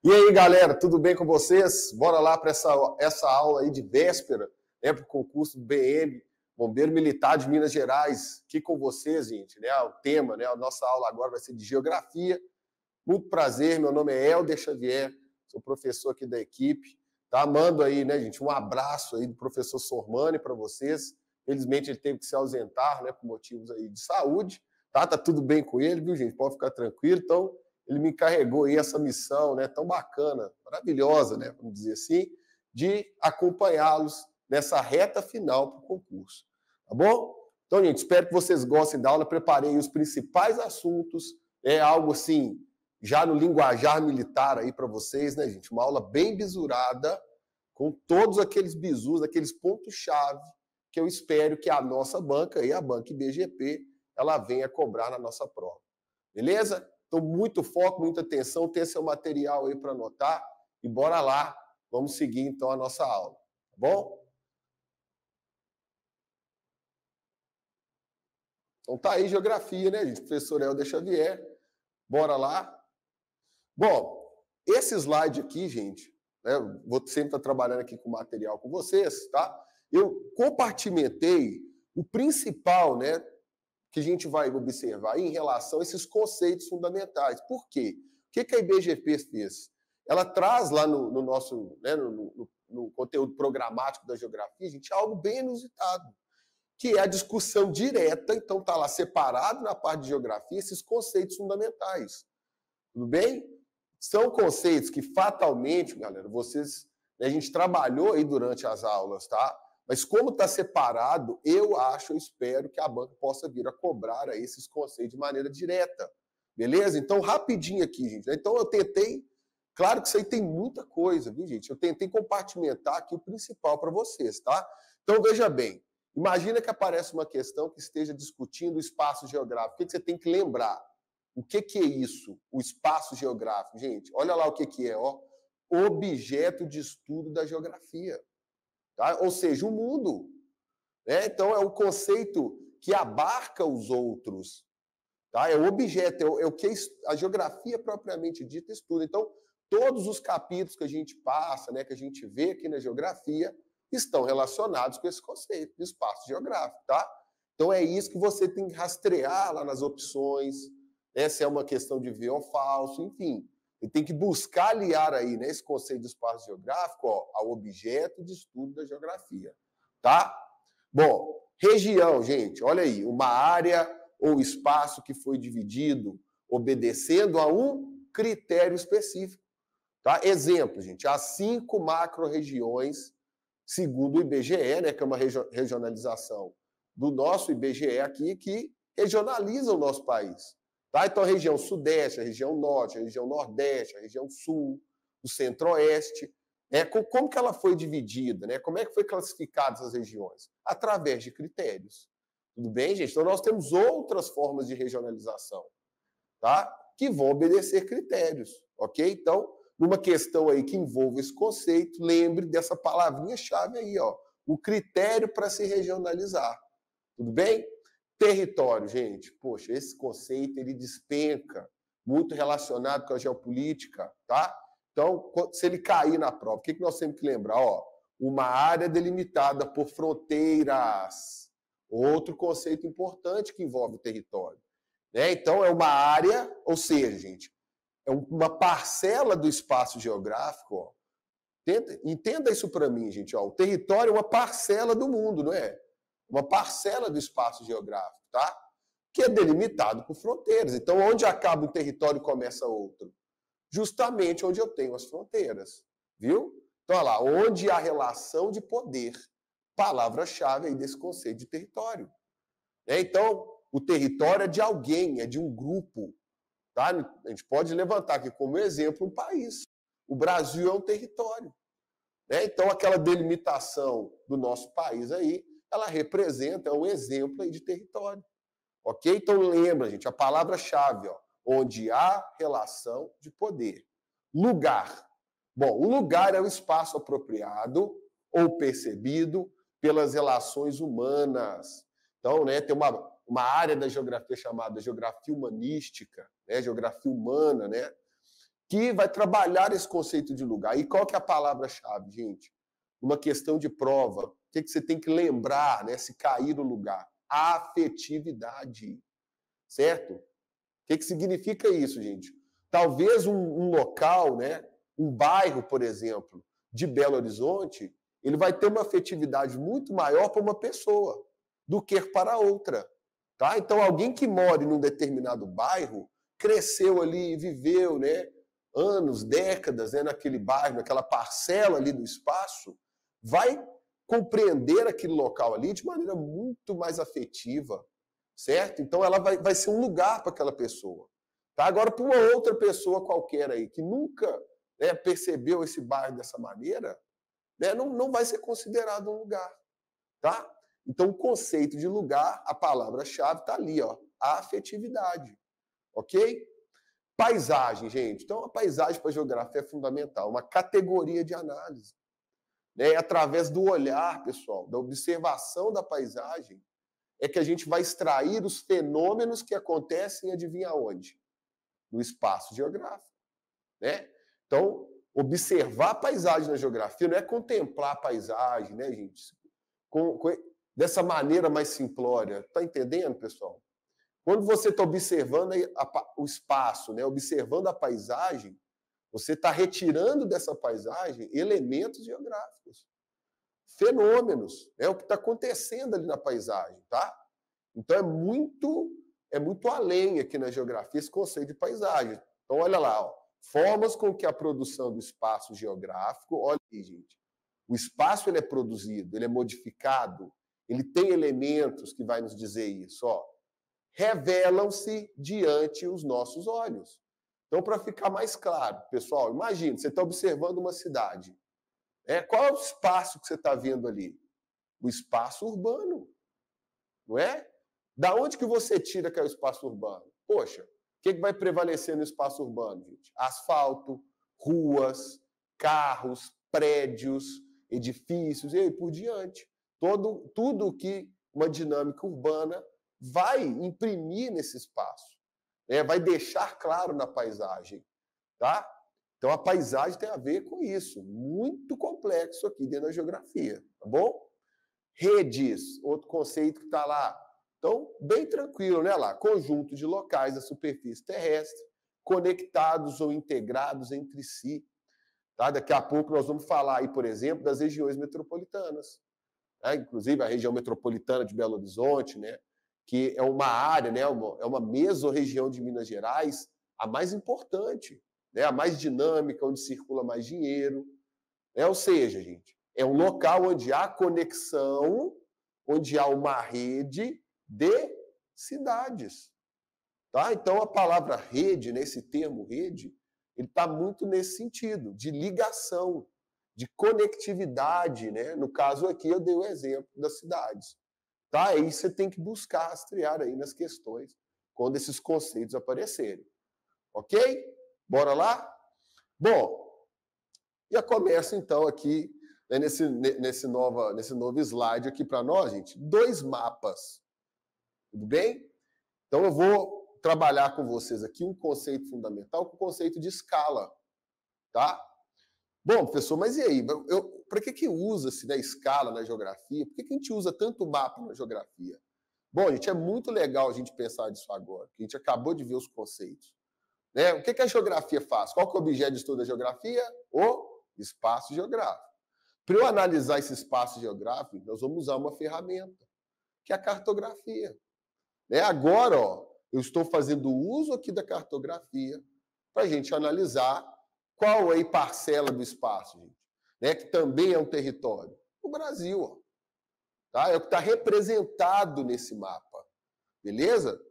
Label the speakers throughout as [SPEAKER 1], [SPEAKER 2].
[SPEAKER 1] E aí, galera, tudo bem com vocês? Bora lá para essa aula aí de véspera, né, para o concurso do BM, Bombeiro Militar de Minas Gerais. Aqui com vocês, gente, né? O tema, né? A nossa aula agora vai ser de Geografia. Muito prazer, meu nome é Helder Xavier, sou professor aqui da equipe. Tá? Mando aí, né, gente, um abraço aí do professor Sormani para vocês. Felizmente ele teve que se ausentar, né, por motivos aí de saúde. Tá tudo bem com ele, viu, gente? Pode ficar tranquilo. Então, ele me encarregou aí essa missão, né, tão bacana, maravilhosa, né, vamos dizer assim, de acompanhá-los nessa reta final para o concurso. Tá bom? Então, gente, espero que vocês gostem da aula. Preparei os principais assuntos, algo assim, já no linguajar militar aí para vocês, né, gente? Uma aula bem bisurada, com todos aqueles bizus, aqueles pontos-chave que eu espero que a nossa banca, a banca IBGP, ela venha cobrar na nossa prova. Beleza? Então, muito foco, muita atenção, tem seu material aí para anotar e bora lá, vamos seguir então a nossa aula, tá bom? Então tá aí Geografia, né, gente? Professor Helder Xavier, bora lá. Bom, esse slide aqui, gente, né, vou sempre estar trabalhando aqui com material com vocês, tá? Eu compartimentei o principal, né, que a gente vai observar em relação a esses conceitos fundamentais. Por quê? O que a IBGP fez? Ela traz lá no nosso, né, no conteúdo programático da geografia, gente, algo bem inusitado, que é a discussão direta, então está lá separado na parte de geografia esses conceitos fundamentais. Tudo bem? São conceitos que fatalmente, galera, vocês, né, a gente trabalhou aí durante as aulas, tá? Mas como está separado, eu espero que a banca possa vir a cobrar aí esses conceitos de maneira direta. Beleza? Então, rapidinho aqui, gente. Então, eu tentei... Claro que isso aí tem muita coisa, viu, gente? Eu tentei compartimentar aqui o principal para vocês, tá? Então, veja bem. Imagina que aparece uma questão que esteja discutindo o espaço geográfico. O que você tem que lembrar? O que é isso? O espaço geográfico. Gente, olha lá o que é, ó. Objeto de estudo da geografia. Tá? Ou seja, o mundo. Né? Então, é o conceito que abarca os outros. Tá? É o objeto, é o que a geografia propriamente dita estuda. Então, todos os capítulos que a gente passa, né, que a gente vê aqui na geografia, estão relacionados com esse conceito de espaço geográfico. Tá? Então, é isso que você tem que rastrear lá nas opções, né, se é uma questão de ver ou falso, enfim. E tem que buscar aliar aí, né, esse conceito de espaço geográfico, ó, ao objeto de estudo da geografia. Tá? Bom, região, gente, olha aí, uma área ou espaço que foi dividido obedecendo a um critério específico. Tá? Exemplo, gente, há 5 macro-regiões, segundo o IBGE, né, que é uma regionalização do nosso IBGE aqui, que regionaliza o nosso país. Tá? Então, a região sudeste, a região norte, a região nordeste, a região sul, o centro-oeste. Como que ela foi dividida? Né? Como é que foi classificadas as regiões? Através de critérios. Tudo bem, gente? Então, nós temos outras formas de regionalização, tá? Que vão obedecer critérios, ok? Então, numa questão aí que envolve esse conceito, lembre dessa palavrinha-chave aí, ó. O critério para se regionalizar. Tudo bem? Território, gente, poxa, esse conceito ele despenca, muito relacionado com a geopolítica, tá? Então, se ele cair na prova, o que nós temos que lembrar? Ó, uma área delimitada por fronteiras, outro conceito importante que envolve o território. Né? Então, é uma área, ou seja, gente, é uma parcela do espaço geográfico. Ó. Entenda isso para mim, gente. Ó, o território é uma parcela do mundo, não é? Uma parcela do espaço geográfico, tá? Que é delimitado por fronteiras. Então, onde acaba um território começa outro? Justamente onde eu tenho as fronteiras, viu? Então, olha lá, onde há relação de poder, palavra-chave aí desse conceito de território. Então, o território é de alguém, é de um grupo, tá? A gente pode levantar aqui como exemplo um país. O Brasil é um território. Né? Então, aquela delimitação do nosso país aí, ela representa, é um exemplo aí de território. Ok? Então, lembra, gente, a palavra-chave, ó, onde há relação de poder. Lugar. Bom, o lugar é o espaço apropriado ou percebido pelas relações humanas. Então, né, tem uma área da geografia chamada geografia humanística, né, geografia humana, né, que vai trabalhar esse conceito de lugar. E qual que é a palavra-chave, gente? Uma questão de prova. O que você tem que lembrar, né, se cair no lugar? Afetividade. Certo? O que significa isso, gente? Talvez um local, né, um bairro, por exemplo, de Belo Horizonte, ele vai ter uma afetividade muito maior para uma pessoa do que para outra. Tá? Então, alguém que mora em um determinado bairro, cresceu ali, viveu, né, anos, décadas, né, naquele bairro, naquela parcela ali do espaço, vai compreender aquele local ali de maneira muito mais afetiva, certo? Então, ela vai ser um lugar para aquela pessoa. Tá? Agora, para uma outra pessoa qualquer aí, que nunca, né, percebeu esse bairro dessa maneira, né, não vai ser considerado um lugar. Tá? Então, o conceito de lugar, a palavra-chave está ali, ó, a afetividade. Ok? Paisagem, gente. Então, a paisagem para a geografia é fundamental, uma categoria de análise. Né? Através do olhar, pessoal, da observação da paisagem, é que a gente vai extrair os fenômenos que acontecem, adivinha onde? No espaço geográfico. Né? Então, observar a paisagem na geografia não é contemplar a paisagem, né, gente? Dessa maneira mais simplória. Está entendendo, pessoal? Quando você está observando o espaço, né, observando a paisagem, você está retirando dessa paisagem elementos geográficos, fenômenos. É o que está acontecendo ali na paisagem, tá? Então é muito além aqui na geografia esse conceito de paisagem. Então olha lá, ó, formas com que a produção do espaço geográfico, olha aí, gente, o espaço ele é produzido, ele é modificado, ele tem elementos que vai nos dizer isso, ó, revelam-se diante os nossos olhos. Então, para ficar mais claro, pessoal, imagine, você está observando uma cidade. Qual é o espaço que você está vendo ali? O espaço urbano, não é? Da onde que você tira que é o espaço urbano? Poxa, o que vai prevalecer no espaço urbano, gente? Asfalto, ruas, carros, prédios, edifícios e aí por diante. Tudo que uma dinâmica urbana vai imprimir nesse espaço, né? Vai deixar claro na paisagem. Tá? Então, a paisagem tem a ver com isso. Muito complexo aqui dentro da geografia. Tá bom? Redes, outro conceito que está lá. Então, bem tranquilo, né? Lá, conjunto de locais da superfície terrestre conectados ou integrados entre si. Tá? Daqui a pouco nós vamos falar aí, por exemplo, das regiões metropolitanas. Né? Inclusive a região metropolitana de Belo Horizonte, né? Que é uma área, né? É uma mesorregião de Minas Gerais, a mais importante, né? A mais dinâmica, onde circula mais dinheiro. Né? Ou seja, gente, é um local onde há conexão, onde há uma rede de cidades. Tá? Então, a palavra rede, nesse termo rede, ele está muito nesse sentido, de ligação, de conectividade. Né? No caso aqui, eu dei o exemplo das cidades. Tá? Aí você tem que buscar rastrear aí nas questões, quando esses conceitos aparecerem. Ok? Bora lá? Bom, já começa então aqui, né, nesse novo slide aqui para nós, gente, 2 mapas. Tudo bem? Então eu vou trabalhar com vocês aqui um conceito fundamental, com o conceito de escala. Tá? Bom, professor, mas e aí? Para que usa-se, né, escala na geografia? Por que a gente usa tanto mapa na geografia? Bom, gente, é muito legal a gente pensar nisso agora, que a gente acabou de ver os conceitos. Né? O que a geografia faz? Qual que é o objeto de estudo da geografia? O espaço geográfico. Para eu analisar esse espaço geográfico, nós vamos usar uma ferramenta, que é a cartografia. Né? Agora, ó, eu estou fazendo uso aqui da cartografia para a gente analisar qual é a parcela do espaço, gente, né? Que também é um território. O Brasil, ó, tá? É o que está representado nesse mapa. Beleza?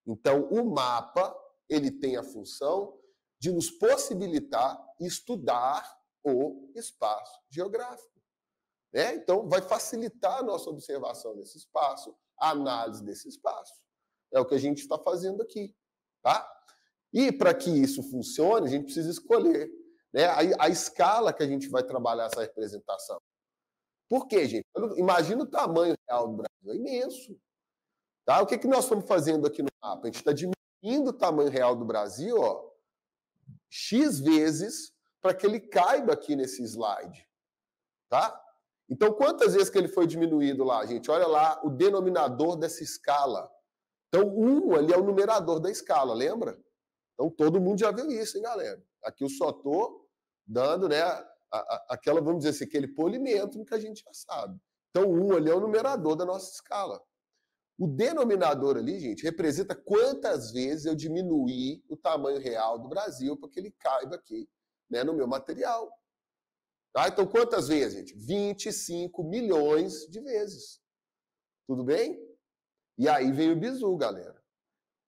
[SPEAKER 1] Então, o mapa ele tem a função de nos possibilitar estudar o espaço geográfico. Né? Então, vai facilitar a nossa observação desse espaço, a análise desse espaço. É o que a gente está fazendo aqui. Tá? E para que isso funcione, a gente precisa escolher, né, a escala que a gente vai trabalhar essa representação. Por quê, gente? Imagina o tamanho real do Brasil. É imenso. Tá? O que nós estamos fazendo aqui no mapa? A gente está diminuindo o tamanho real do Brasil, ó, X vezes para que ele caiba aqui nesse slide, tá? Então, quantas vezes que ele foi diminuído lá, gente? Olha lá o denominador dessa escala. Então, 1 ali é o numerador da escala, lembra? Então, todo mundo já viu isso, hein, galera? Aqui eu só estou dando, né, aquela, vamos dizer assim, aquele polimento que a gente já sabe. Então, 1 ali é o numerador da nossa escala. O denominador ali, gente, representa quantas vezes eu diminuí o tamanho real do Brasil para que ele caiba aqui, né, no meu material. Tá? Então, quantas vezes, gente? 25 milhões de vezes. Tudo bem? E aí vem o bizu, galera.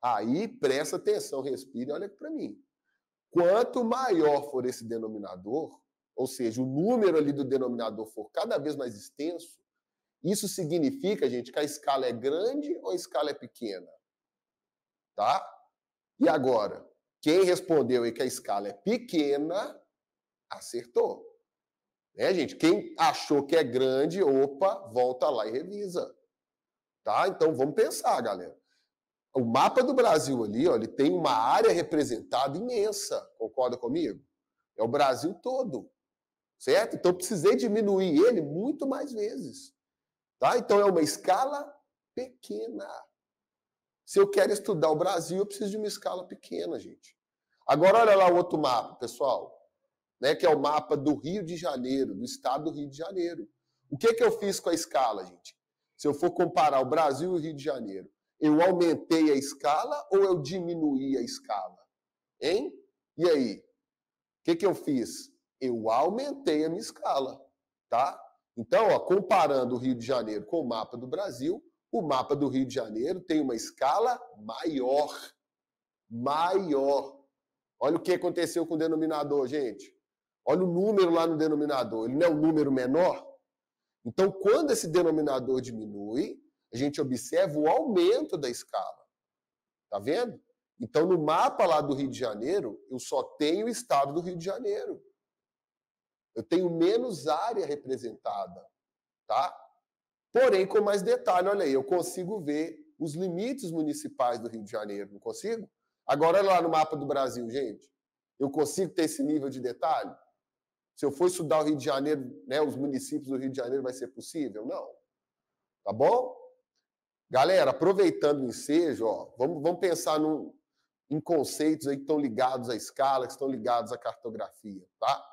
[SPEAKER 1] Aí presta atenção, respira e olha aqui para mim. Quanto maior for esse denominador, ou seja, o número ali do denominador for cada vez mais extenso, isso significa, gente, que a escala é grande ou a escala é pequena? Tá? E agora, quem respondeu aí que a escala é pequena, acertou. Né, gente? Quem achou que é grande, opa, volta lá e revisa. Tá? Então vamos pensar, galera. O mapa do Brasil ali, ó, ele tem uma área representada imensa, concorda comigo? É o Brasil todo, certo? Então precisei diminuir ele muito mais vezes. Tá? Então é uma escala pequena. Se eu quero estudar o Brasil, eu preciso de uma escala pequena, gente. Agora olha lá o outro mapa, pessoal, né, que é o mapa do Rio de Janeiro, do estado do Rio de Janeiro. O que eu fiz com a escala, gente? Se eu for comparar o Brasil e o Rio de Janeiro, eu aumentei a escala ou eu diminuí a escala? Hein? E aí? O que eu fiz? Eu aumentei a minha escala, tá? Então, ó, comparando o Rio de Janeiro com o mapa do Brasil, o mapa do Rio de Janeiro tem uma escala maior. Maior. Olha o que aconteceu com o denominador, gente. Olha o número lá no denominador. Ele não é um número menor? Então, quando esse denominador diminui, a gente observa o aumento da escala. Tá vendo? Então, no mapa lá do Rio de Janeiro, eu só tenho o estado do Rio de Janeiro. Eu tenho menos área representada, tá? Porém, com mais detalhe, olha aí, eu consigo ver os limites municipais do Rio de Janeiro, não consigo? Agora, olha lá no mapa do Brasil, gente. Eu consigo ter esse nível de detalhe? Se eu for estudar o Rio de Janeiro, né, os municípios do Rio de Janeiro, vai ser possível? Não. Tá bom? Galera, aproveitando o ensejo, ó, vamos pensar em conceitos aí que estão ligados à escala, que estão ligados à cartografia, tá?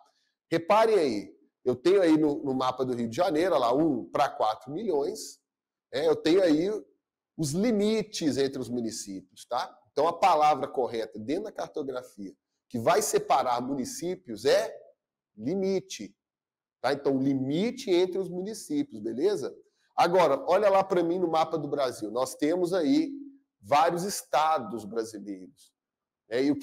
[SPEAKER 1] Reparem aí, eu tenho aí no mapa do Rio de Janeiro, olha lá, 1 para 4 milhões, eu tenho aí os limites entre os municípios, tá? Então, a palavra correta dentro da cartografia que vai separar municípios é limite, tá? Então, limite entre os municípios, beleza? Agora, olha lá para mim no mapa do Brasil, nós temos aí vários estados brasileiros, e o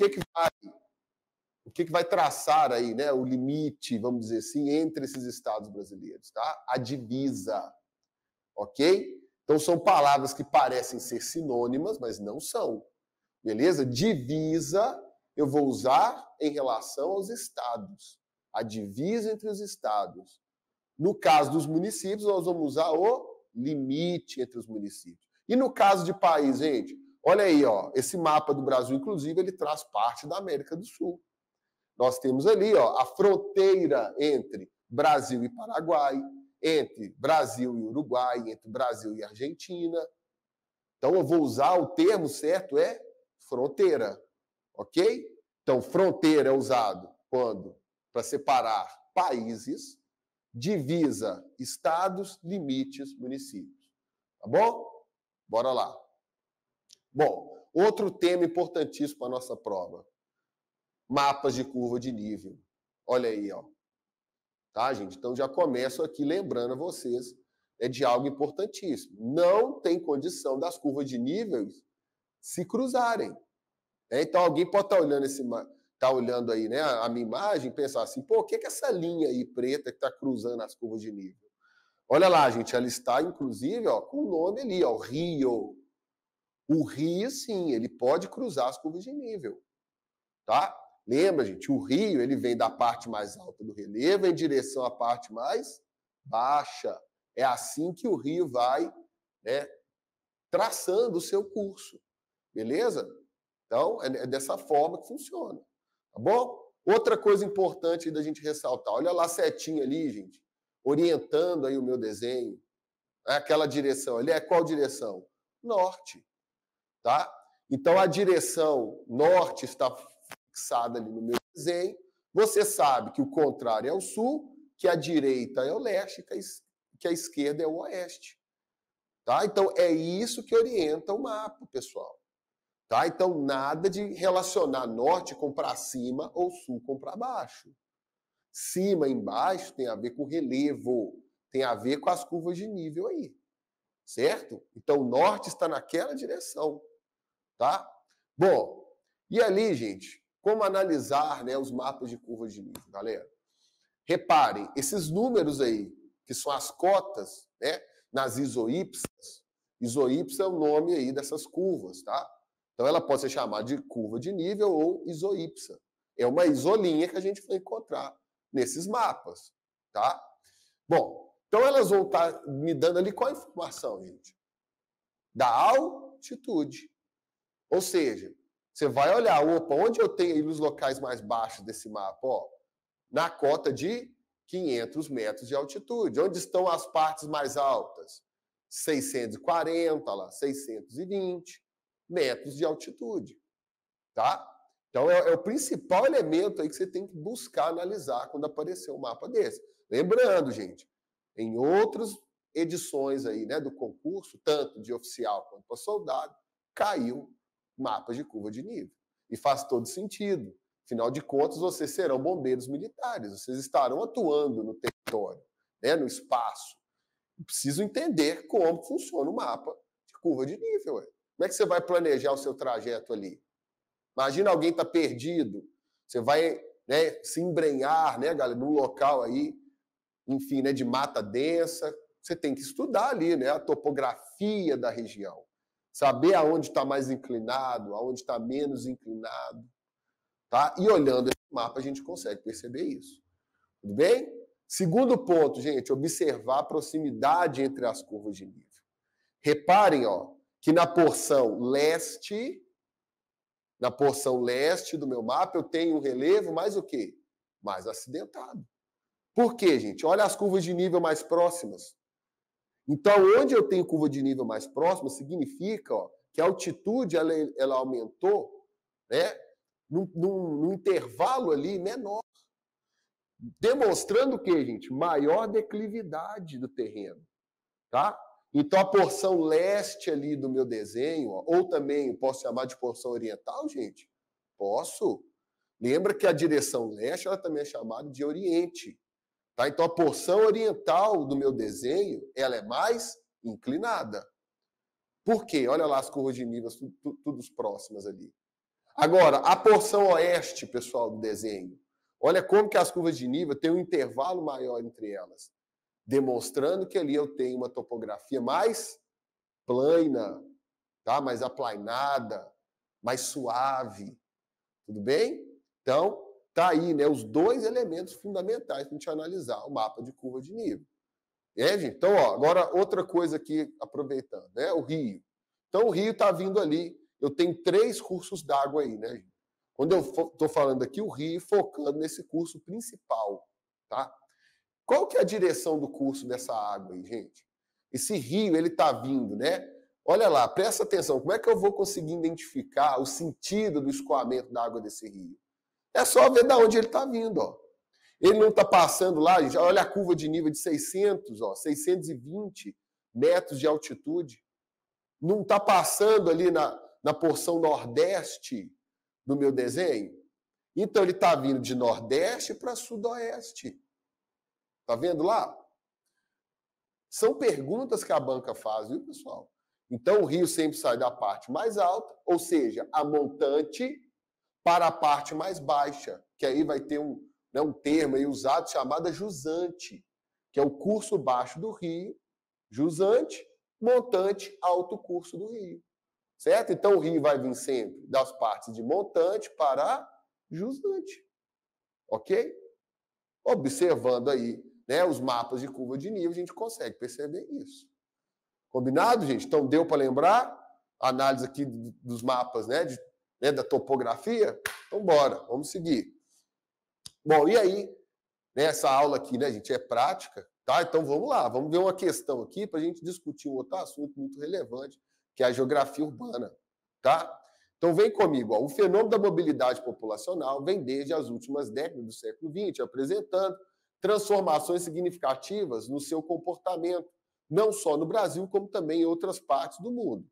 [SPEAKER 1] que vai traçar aí, né, o limite, vamos dizer assim, entre esses estados brasileiros, tá? A divisa, ok? Então são palavras que parecem ser sinônimas, mas não são, beleza? Divisa eu vou usar em relação aos estados, a divisa entre os estados. No caso dos municípios, nós vamos usar o limite entre os municípios. E no caso de país, gente, olha aí, ó, esse mapa do Brasil, inclusive, ele traz parte da América do Sul. Nós temos ali, ó, a fronteira entre Brasil e Paraguai, entre Brasil e Uruguai, entre Brasil e Argentina. Então, eu vou usar o termo certo, é fronteira, ok? Então, fronteira é usado quando? Para separar países, divisa, estados, limites, municípios. Tá bom? Bora lá. Bom, outro tema importantíssimo para a nossa prova. Mapas de curva de nível. Olha aí, ó. Tá, gente? Então já começo aqui lembrando a vocês de algo importantíssimo. Não tem condição das curvas de níveis se cruzarem. Então alguém pode estar olhando aí, né, a minha imagem e pensar assim, pô, o que é essa linha aí preta que está cruzando as curvas de nível? Olha lá, gente, ela está, inclusive, ó, com o nome ali, ó, Rio. O rio, sim, ele pode cruzar as curvas de nível, tá? Lembra, gente, o rio ele vem da parte mais alta do relevo em direção à parte mais baixa. É assim que o rio vai, né, traçando o seu curso, beleza? Então, é dessa forma que funciona, Tá bom? Outra coisa importante da gente ressaltar, olha lá a setinha ali, gente, orientando aí o meu desenho. Aquela direção ali, é qual direção? Norte, tá? Então, a direção norte está fixada ali no meu desenho. Você sabe que o contrário é o sul, que a direita é o leste, que a esquerda é o oeste. Tá? Então, é isso que orienta o mapa, pessoal. Tá? Então, nada de relacionar norte com para cima ou sul com para baixo. Cima e embaixo tem a ver com relevo, tem a ver com as curvas de nível aí. Certo? Então, o norte está naquela direção. Tá? Bom, e ali, gente, como analisar, né, os mapas de curvas de nível, galera? Reparem, esses números aí, que são as cotas, né, nas isoípsas. Isoípsa é o nome aí dessas curvas, tá? Então, ela pode ser chamada de curva de nível ou isoípsa. É uma isolinha que a gente vai encontrar nesses mapas, tá? Bom, então elas vão estar me dando ali qual a informação, gente? Da altitude. Ou seja, você vai olhar, opa, onde eu tenho aí os locais mais baixos desse mapa? Ó, na cota de 500 metros de altitude. Onde estão as partes mais altas? 640, lá, 620 metros de altitude. Tá? Então, é o principal elemento aí que você tem que buscar analisar quando aparecer um mapa desse. Lembrando, gente, em outras edições aí, né, do concurso, tanto de oficial quanto para soldado, caiu mapas de curva de nível. E faz todo sentido. Afinal de contas, vocês serão bombeiros militares, vocês estarão atuando no território, né, no espaço. Preciso entender como funciona o mapa de curva de nível. Como é que você vai planejar o seu trajeto ali? Imagina alguém está perdido, você vai, né, se embrenhar, né, galera, num local aí, enfim, né, de mata densa. Você tem que estudar ali, né, a topografia da região. Saber aonde está mais inclinado, aonde está menos inclinado. Tá? E olhando esse mapa, a gente consegue perceber isso. Tudo bem? Segundo ponto, gente, observar a proximidade entre as curvas de nível. Reparem, ó, que na porção leste do meu mapa, eu tenho um relevo mais o quê? Mais acidentado. Por quê, gente? Olha as curvas de nível mais próximas. Então, onde eu tenho curva de nível mais próxima, significa, ó, que a altitude ela aumentou, né, num intervalo ali menor. Demonstrando o quê, gente? Maior declividade do terreno. Tá? Então, a porção leste ali do meu desenho, ó, ou também posso chamar de porção oriental, gente? Posso. Lembra que a direção leste ela também é chamada de oriente. Tá? Então, a porção oriental do meu desenho ela é mais inclinada. Por quê? Olha lá as curvas de nível, tudo próximas ali. Agora, a porção oeste, pessoal, do desenho. Olha como que as curvas de nível têm um intervalo maior entre elas. Demonstrando que ali eu tenho uma topografia mais plana, tá? Mais aplainada, mais suave. Tudo bem? Então, tá aí, né, os dois elementos fundamentais para a gente analisar o mapa de curva de nível. Gente? Então, ó, agora outra coisa aqui, aproveitando, né? O rio. Então, o rio está vindo ali. Eu tenho 3 cursos d'água aí, né? Quando eu estou falando aqui, o rio focando nesse curso principal, tá? Qual que é a direção do curso dessa água aí, gente? Esse rio, ele está vindo, né? Olha lá, presta atenção. Como é que eu vou conseguir identificar o sentido do escoamento da água desse rio? É só ver de onde ele está vindo, ó. Ele não está passando lá, gente. Olha a curva de nível de 600, ó, 620 metros de altitude. Não está passando ali na porção nordeste do meu desenho? Então, ele está vindo de nordeste para sudoeste. Está vendo lá? São perguntas que a banca faz, viu, pessoal? Então, o rio sempre sai da parte mais alta, ou seja, a montante, para a parte mais baixa, que aí vai ter um termo aí usado chamado jusante, que é o curso baixo do rio, jusante, montante, alto curso do rio. Certo? Então, o rio vai vir sempre das partes de montante para jusante. Ok? Observando aí, né, os mapas de curva de nível, a gente consegue perceber isso. Combinado, gente? Então, deu para lembrar? Análise aqui dos mapas, né, né, da topografia? Então, bora, vamos seguir. Bom, e aí, né, essa aula aqui, né, gente, é prática, tá? Então, vamos lá, vamos ver uma questão aqui para a gente discutir um outro assunto muito relevante, que é a geografia urbana, tá? Então, vem comigo, ó. O fenômeno da mobilidade populacional vem desde as últimas décadas do século XX, apresentando transformações significativas no seu comportamento, não só no Brasil, como também em outras partes do mundo.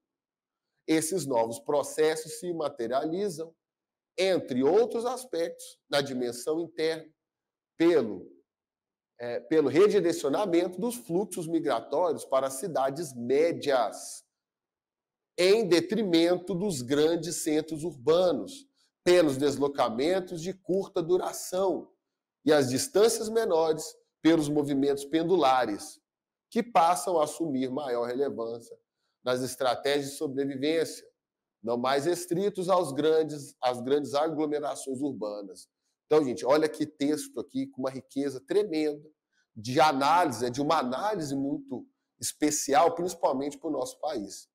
[SPEAKER 1] Esses novos processos se materializam, entre outros aspectos, na dimensão interna, pelo redirecionamento dos fluxos migratórios para as cidades médias, em detrimento dos grandes centros urbanos, pelos deslocamentos de curta duração e as distâncias menores pelos movimentos pendulares, que passam a assumir maior relevância nas estratégias de sobrevivência, não mais restritos às grandes aglomerações urbanas. Então, gente, olha que texto aqui com uma riqueza tremenda de análise, de uma análise muito especial, principalmente para o nosso país.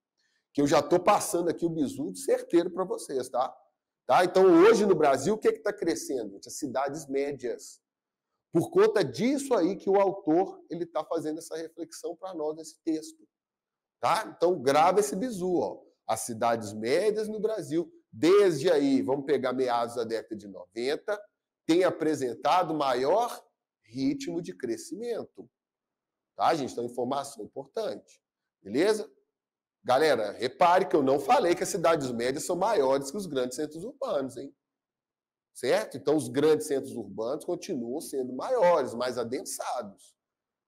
[SPEAKER 1] Que eu já estou passando aqui o bizu de certeiro para vocês, tá? Então, hoje no Brasil, o que está crescendo, gente? As cidades médias. Por conta disso aí que o autor ele está fazendo essa reflexão para nós nesse texto. Tá? Então, grava esse bizu, ó. As cidades médias no Brasil, desde aí, vamos pegar meados da década de 90, tem apresentado maior ritmo de crescimento. Tá, gente? Então, informação importante. Beleza? Galera, repare que eu não falei que as cidades médias são maiores que os grandes centros urbanos, hein? Certo? Então, os grandes centros urbanos continuam sendo maiores, mais adensados.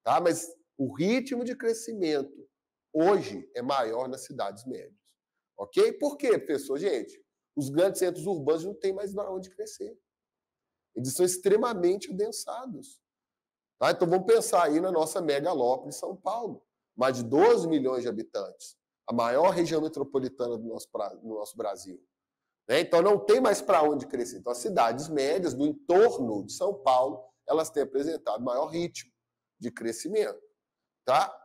[SPEAKER 1] Tá? Mas o ritmo de crescimento hoje é maior nas cidades médias. Ok? Por quê, professor? Gente, os grandes centros urbanos não têm mais onde crescer. Eles são extremamente adensados. Tá? Então, vamos pensar aí na nossa megalópole São Paulo. Mais de 12 milhões de habitantes. A maior região metropolitana do nosso Brasil. Né? Então, não tem mais para onde crescer. Então, as cidades médias do entorno de São Paulo, elas têm apresentado maior ritmo de crescimento. Tá?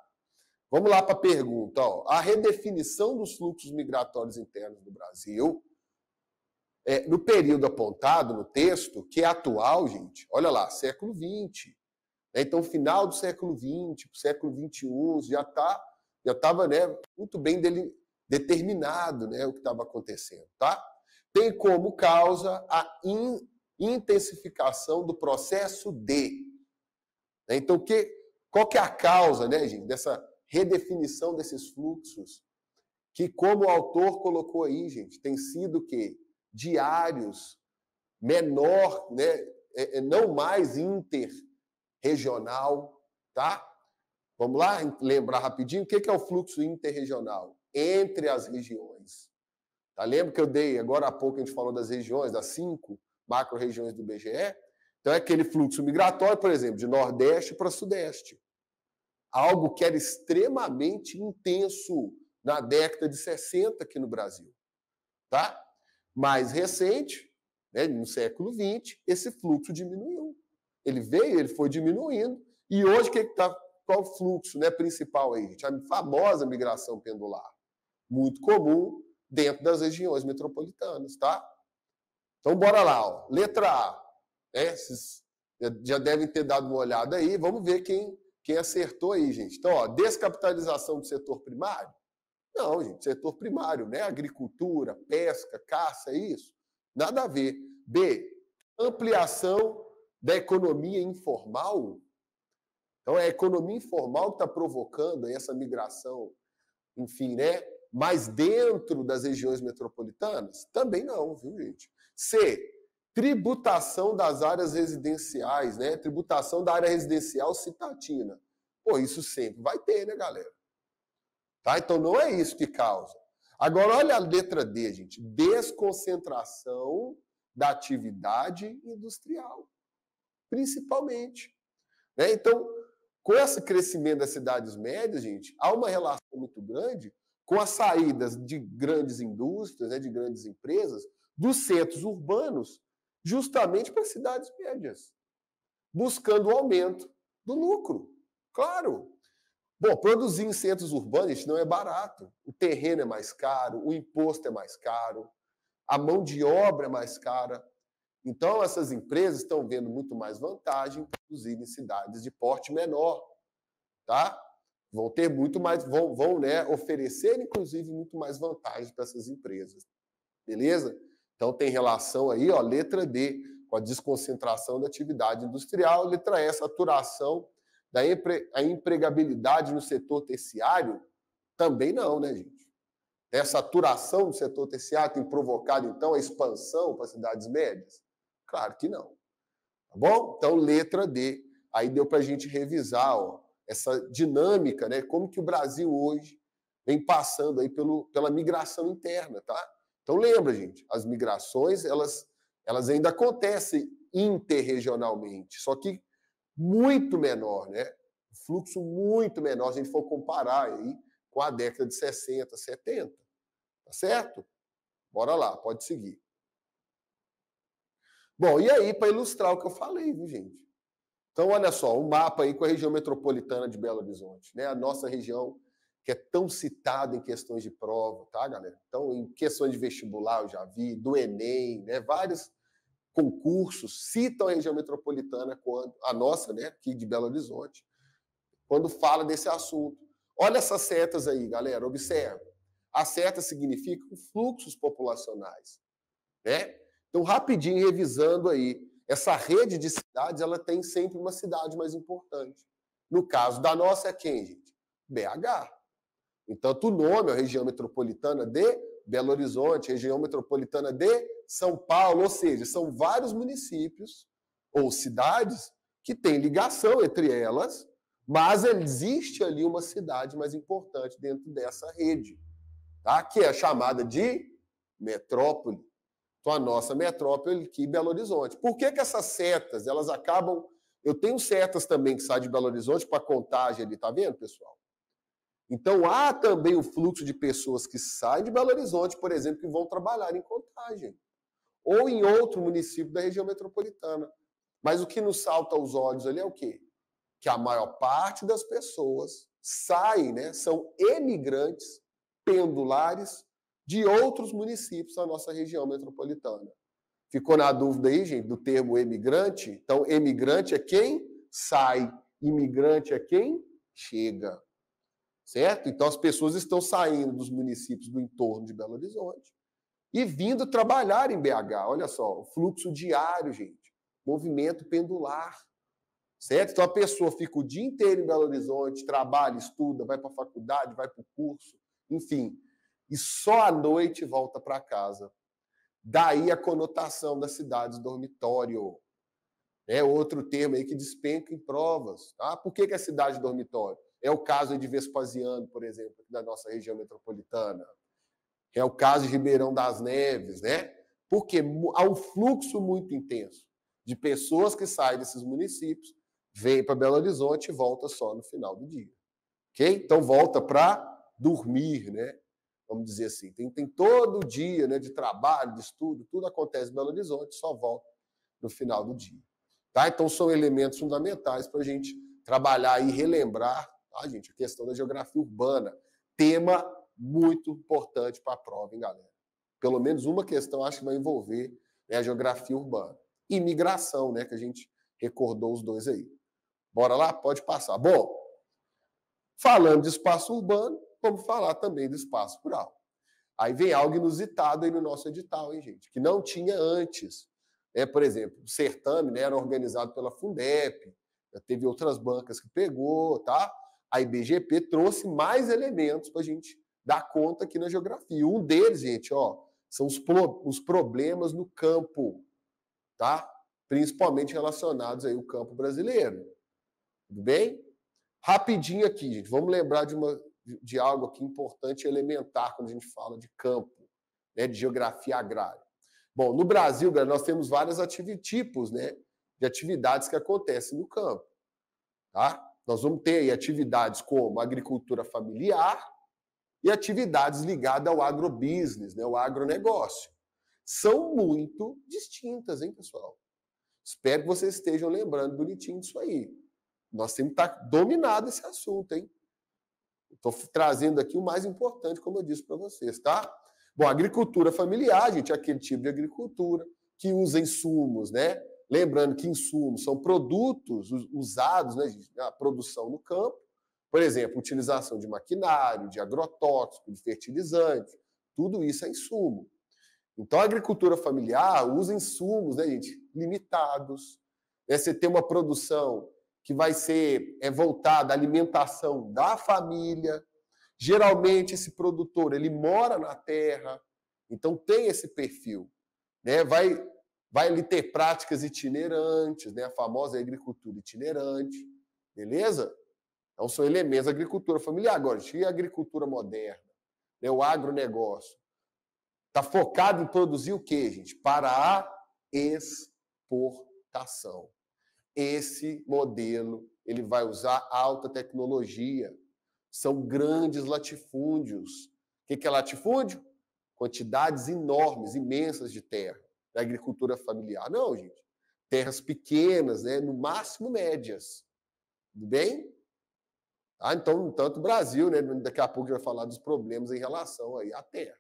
[SPEAKER 1] Vamos lá para a pergunta. Ó. A redefinição dos fluxos migratórios internos do Brasil, no período apontado no texto, que é atual, gente, olha lá, século XX. Então, final do século XX, século XXI, já estava, né, muito bem determinado, né, o que estava acontecendo. Tá? Tem como causa a intensificação do processo de. Então, qual que é a causa, né, gente, dessa redefinição desses fluxos, que, como o autor colocou aí, gente, tem sido o quê? Diários, menor, né, não mais interregional, tá? Vamos lá lembrar rapidinho o que é o fluxo interregional? Entre as regiões. Tá? Lembra que eu dei, agora há pouco a gente falou das regiões, das 5 macro-regiões do IBGE? Então é aquele fluxo migratório, por exemplo, de Nordeste para Sudeste. Algo que era extremamente intenso na década de 60 aqui no Brasil. Tá? Mais recente, né, no século XX, esse fluxo diminuiu. Ele veio, ele foi diminuindo, e hoje qual o fluxo, né, principal aí, gente? A famosa migração pendular. Muito comum dentro das regiões metropolitanas, tá? Então, bora lá. Ó. Letra A. Vocês já devem ter dado uma olhada aí. Vamos ver quem acertou aí, gente. Então, ó, descapitalização do setor primário? Não, gente, setor primário, né? Agricultura, pesca, caça, é isso? Nada a ver. B, ampliação da economia informal? Então, é a economia informal que está provocando essa migração, enfim, né? Mas dentro das regiões metropolitanas? Também não, viu, gente? C, tributação das áreas residenciais, né? Tributação da área residencial citatina. Pô, isso sempre vai ter, né, galera? Tá? Então, não é isso que causa. Agora, olha a letra D, gente. Desconcentração da atividade industrial, principalmente. Né? Então, com esse crescimento das cidades médias, gente, há uma relação muito grande com as saídas de grandes indústrias, né, de grandes empresas, dos centros urbanos, justamente para as cidades médias, buscando o aumento do lucro. Claro. Bom, produzir em centros urbanos, gente, não é barato. O terreno é mais caro, o imposto é mais caro. a mão de obra é mais cara. Então, essas empresas estão vendo muito mais vantagem em produzir em cidades de porte menor, tá? Vão ter muito mais, vão né, oferecer, inclusive, muito mais vantagens para essas empresas. Beleza? Então, tem relação aí, ó, letra D, com a desconcentração da atividade industrial, letra E, saturação da empregabilidade no setor terciário, também não, né, gente? Essa saturação do setor terciário tem provocado, então, a expansão para cidades médias? Claro que não. Tá bom? Então, letra D. Aí deu para a gente revisar, ó, essa dinâmica, né? Como que o Brasil hoje vem passando aí pela migração interna, tá? Então, lembra, gente, as migrações, elas ainda acontecem interregionalmente, só que muito menor, né? Fluxo muito menor, se a gente for comparar aí com a década de 60, 70. Tá certo? Bora lá, pode seguir. Bom, e aí, para ilustrar o que eu falei, viu, gente? Então, olha só, um mapa aí com a região metropolitana de Belo Horizonte, né? A nossa região que é tão citada em questões de prova, tá, galera? Então, em questões de vestibular, eu já vi, do Enem, né? Vários concursos citam a região metropolitana, a nossa, né, aqui de Belo Horizonte, quando fala desse assunto. Olha essas setas aí, galera, observa. As setas significam fluxos populacionais, né? Então, rapidinho, revisando aí, essa rede de cidades, ela tem sempre uma cidade mais importante. No caso da nossa é quem, gente? BH. Então, o nome é a região metropolitana de Belo Horizonte, região metropolitana de São Paulo, ou seja, são vários municípios ou cidades que têm ligação entre elas, mas existe ali uma cidade mais importante dentro dessa rede, tá? Que é chamada de metrópole. Então, a nossa metrópole aqui, Belo Horizonte. Por que essas setas, elas acabam... Eu tenho setas também que saem de Belo Horizonte para Contagem ali, tá vendo, pessoal? Então, há também o fluxo de pessoas que saem de Belo Horizonte, por exemplo, que vão trabalhar em Contagem, ou em outro município da região metropolitana. Mas o que nos salta aos olhos ali é o quê? Que a maior parte das pessoas saem, né, são emigrantes pendulares de outros municípios da nossa região metropolitana. Ficou na dúvida aí, gente, do termo emigrante? Então, emigrante é quem sai, imigrante é quem chega. Certo? Então, as pessoas estão saindo dos municípios do entorno de Belo Horizonte e vindo trabalhar em BH. Olha só, o fluxo diário, gente. Movimento pendular. Certo? Então, a pessoa fica o dia inteiro em Belo Horizonte, trabalha, estuda, vai para a faculdade, vai para o curso, enfim. E só à noite volta para casa. Daí a conotação das cidades dormitório. É outro termo aí que despenca em provas. Tá? Por que é cidade dormitório? É o caso de Vespasiano, por exemplo, aqui da nossa região metropolitana. É o caso de Ribeirão das Neves, né? Porque há um fluxo muito intenso de pessoas que saem desses municípios, vêm para Belo Horizonte e volta só no final do dia. Ok? Então volta para dormir, né? Vamos dizer assim. Tem todo o dia, né, de trabalho, de estudo, tudo acontece em Belo Horizonte, só volta no final do dia. Tá? Então são elementos fundamentais para a gente trabalhar e relembrar, tá, gente, a questão da geografia urbana. Tema muito importante para a prova, hein, galera? Pelo menos uma questão acho que vai envolver, né, a geografia urbana. E migração, né, que a gente recordou os dois aí. Bora lá? Pode passar. Bom, falando de espaço urbano, vamos falar também do espaço rural. Aí vem algo inusitado aí no nosso edital, hein, gente? Que não tinha antes. Por exemplo, o certame, né, era organizado pela Fundep, já teve outras bancas que pegou, tá? A IBGP trouxe mais elementos para a gente dar conta aqui na geografia. Um deles, gente, ó, são os problemas no campo, tá? Principalmente relacionados aí ao campo brasileiro. Tudo bem? Rapidinho aqui, gente. Vamos lembrar de algo aqui importante e elementar quando a gente fala de campo, né, de geografia agrária. Bom, no Brasil, nós temos vários tipos, né, de atividades que acontecem no campo. Tá? Nós vamos ter aí atividades como agricultura familiar e atividades ligadas ao agrobusiness, né, o agronegócio. São muito distintas, hein, pessoal? Espero que vocês estejam lembrando bonitinho disso aí. Nós temos que estar dominado esse assunto, hein? Estou trazendo aqui o mais importante, como eu disse para vocês, tá? Bom, agricultura familiar, gente, é aquele tipo de agricultura que usa insumos, né? Lembrando que insumos são produtos usados, né, na produção no campo. Por exemplo, utilização de maquinário, de agrotóxico, de fertilizante, tudo isso é insumo. Então, a agricultura familiar usa insumos, né, gente, limitados. Né? Você tem uma produção que vai ser voltada à alimentação da família. Geralmente, esse produtor ele mora na terra, então tem esse perfil. Né? Vai ali ter práticas itinerantes, né? A famosa agricultura itinerante, beleza? Então, são elementos da agricultura familiar. Agora, e a agricultura moderna? Né? O agronegócio. Está focado em produzir o quê, gente? Para a exportação. Esse modelo ele vai usar alta tecnologia. São grandes latifúndios. O que é latifúndio? Quantidades enormes, imensas de terra. Da agricultura familiar. Não, gente. Terras pequenas, né? No máximo médias. Tudo bem? Então, tanto o Brasil, né? Daqui a pouco a gente vai falar dos problemas em relação aí à terra.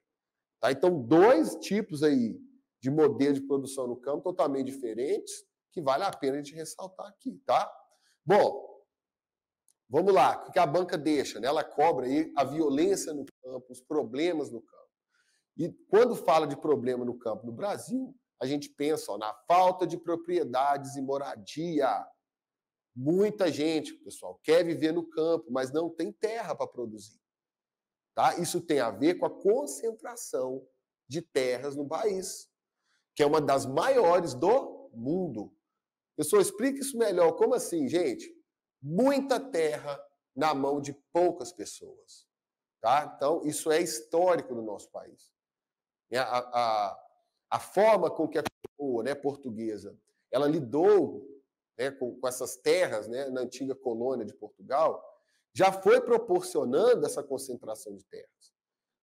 [SPEAKER 1] Tá? Então, dois tipos aí de modelo de produção no campo totalmente diferentes, que vale a pena a gente ressaltar aqui, tá? Bom, vamos lá. O que a banca deixa? Né? Ela cobra aí a violência no campo, os problemas no campo. E quando fala de problema no campo no Brasil, a gente pensa na falta de propriedades e moradia. Muita gente, pessoal, quer viver no campo, mas não tem terra para produzir. Tá? Isso tem a ver com a concentração de terras no país, que é uma das maiores do mundo. Pessoal, explica isso melhor. Como assim, gente? Muita terra na mão de poucas pessoas. Tá? Então, isso é histórico no nosso país. A forma com que a coroa, né, portuguesa ela lidou, né, com essas terras, né, na antiga colônia de Portugal, já foi proporcionando essa concentração de terras.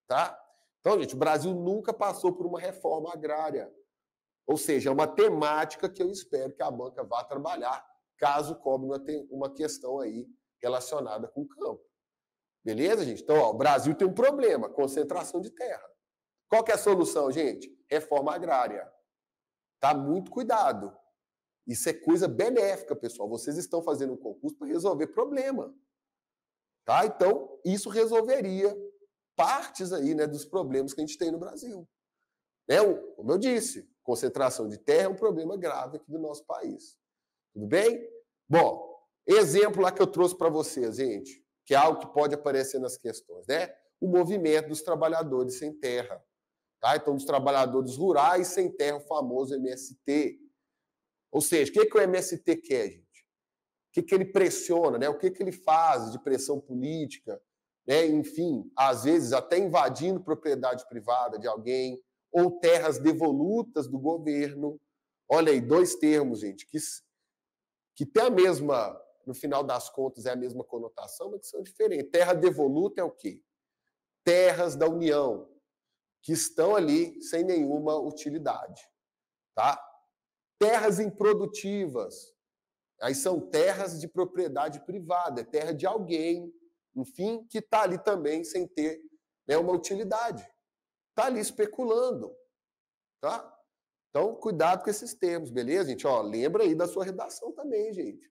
[SPEAKER 1] Tá? Então, gente, o Brasil nunca passou por uma reforma agrária. Ou seja, é uma temática que eu espero que a banca vá trabalhar, caso cobre uma questão aí relacionada com o campo. Beleza, gente? Então, o Brasil tem um problema, concentração de terra. Qual que é a solução, gente? Reforma agrária. Tá? Muito cuidado. Isso é coisa benéfica, pessoal. Vocês estão fazendo um concurso para resolver problema. Tá? Então, isso resolveria partes aí, né, dos problemas que a gente tem no Brasil. Né? Como eu disse, concentração de terra é um problema grave aqui do nosso país. Tudo bem? Bom, exemplo lá que eu trouxe para vocês, gente, que é algo que pode aparecer nas questões, né? O movimento dos trabalhadores sem terra. Tá? Então, dos trabalhadores rurais sem terra, o famoso MST. Ou seja, o que o MST quer, gente? O que ele pressiona, né? O que ele faz de pressão política, né? Enfim, às vezes até invadindo propriedade privada de alguém, ou terras devolutas do governo. Olha aí, dois termos, gente, que tem a mesma, no final das contas, é a mesma conotação, mas que são diferentes. Terra devoluta é o quê? Terras da União, que estão ali sem nenhuma utilidade. Tá? Terras improdutivas. Aí são terras de propriedade privada, é terra de alguém, enfim, que está ali também sem ter, né, uma utilidade. Está ali especulando. Tá? Então, cuidado com esses termos, beleza, gente? Ó, lembra aí da sua redação também, gente.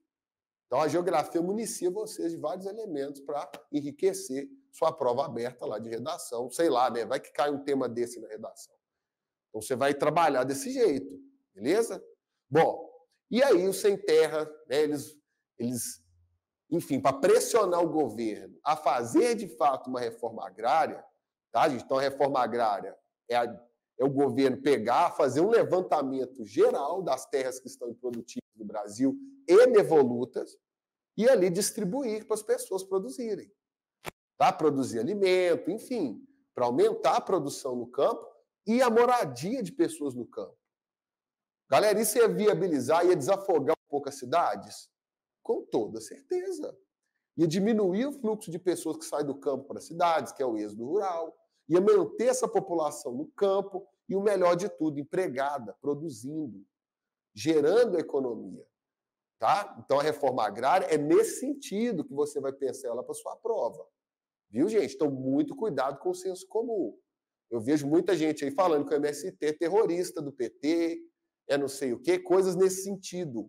[SPEAKER 1] Então, a geografia municia vocês de vários elementos para enriquecer sua prova aberta lá de redação. Sei lá, né? Vai que cai um tema desse na redação. Então, você vai trabalhar desse jeito, beleza? Bom, e aí os sem terra, né, eles enfim, para pressionar o governo a fazer de fato uma reforma agrária, tá, gente? Então, a reforma agrária é o governo pegar, fazer um levantamento geral das terras que estão improdutivas no Brasil e devolutas e ali distribuir para as pessoas produzirem. Tá? Produzir alimento, enfim, para aumentar a produção no campo e a moradia de pessoas no campo. Galera, isso ia viabilizar, ia desafogar um pouco as cidades? Com toda certeza. Ia diminuir o fluxo de pessoas que saem do campo para as cidades, que é o êxodo rural. Ia manter essa população no campo e, o melhor de tudo, empregada, produzindo, gerando economia. Tá? Então, a reforma agrária é nesse sentido que você vai pensar ela para sua prova. Viu, gente? Então, muito cuidado com o senso comum. Eu vejo muita gente aí falando que o MST é terrorista do PT, é não sei o quê, coisas nesse sentido.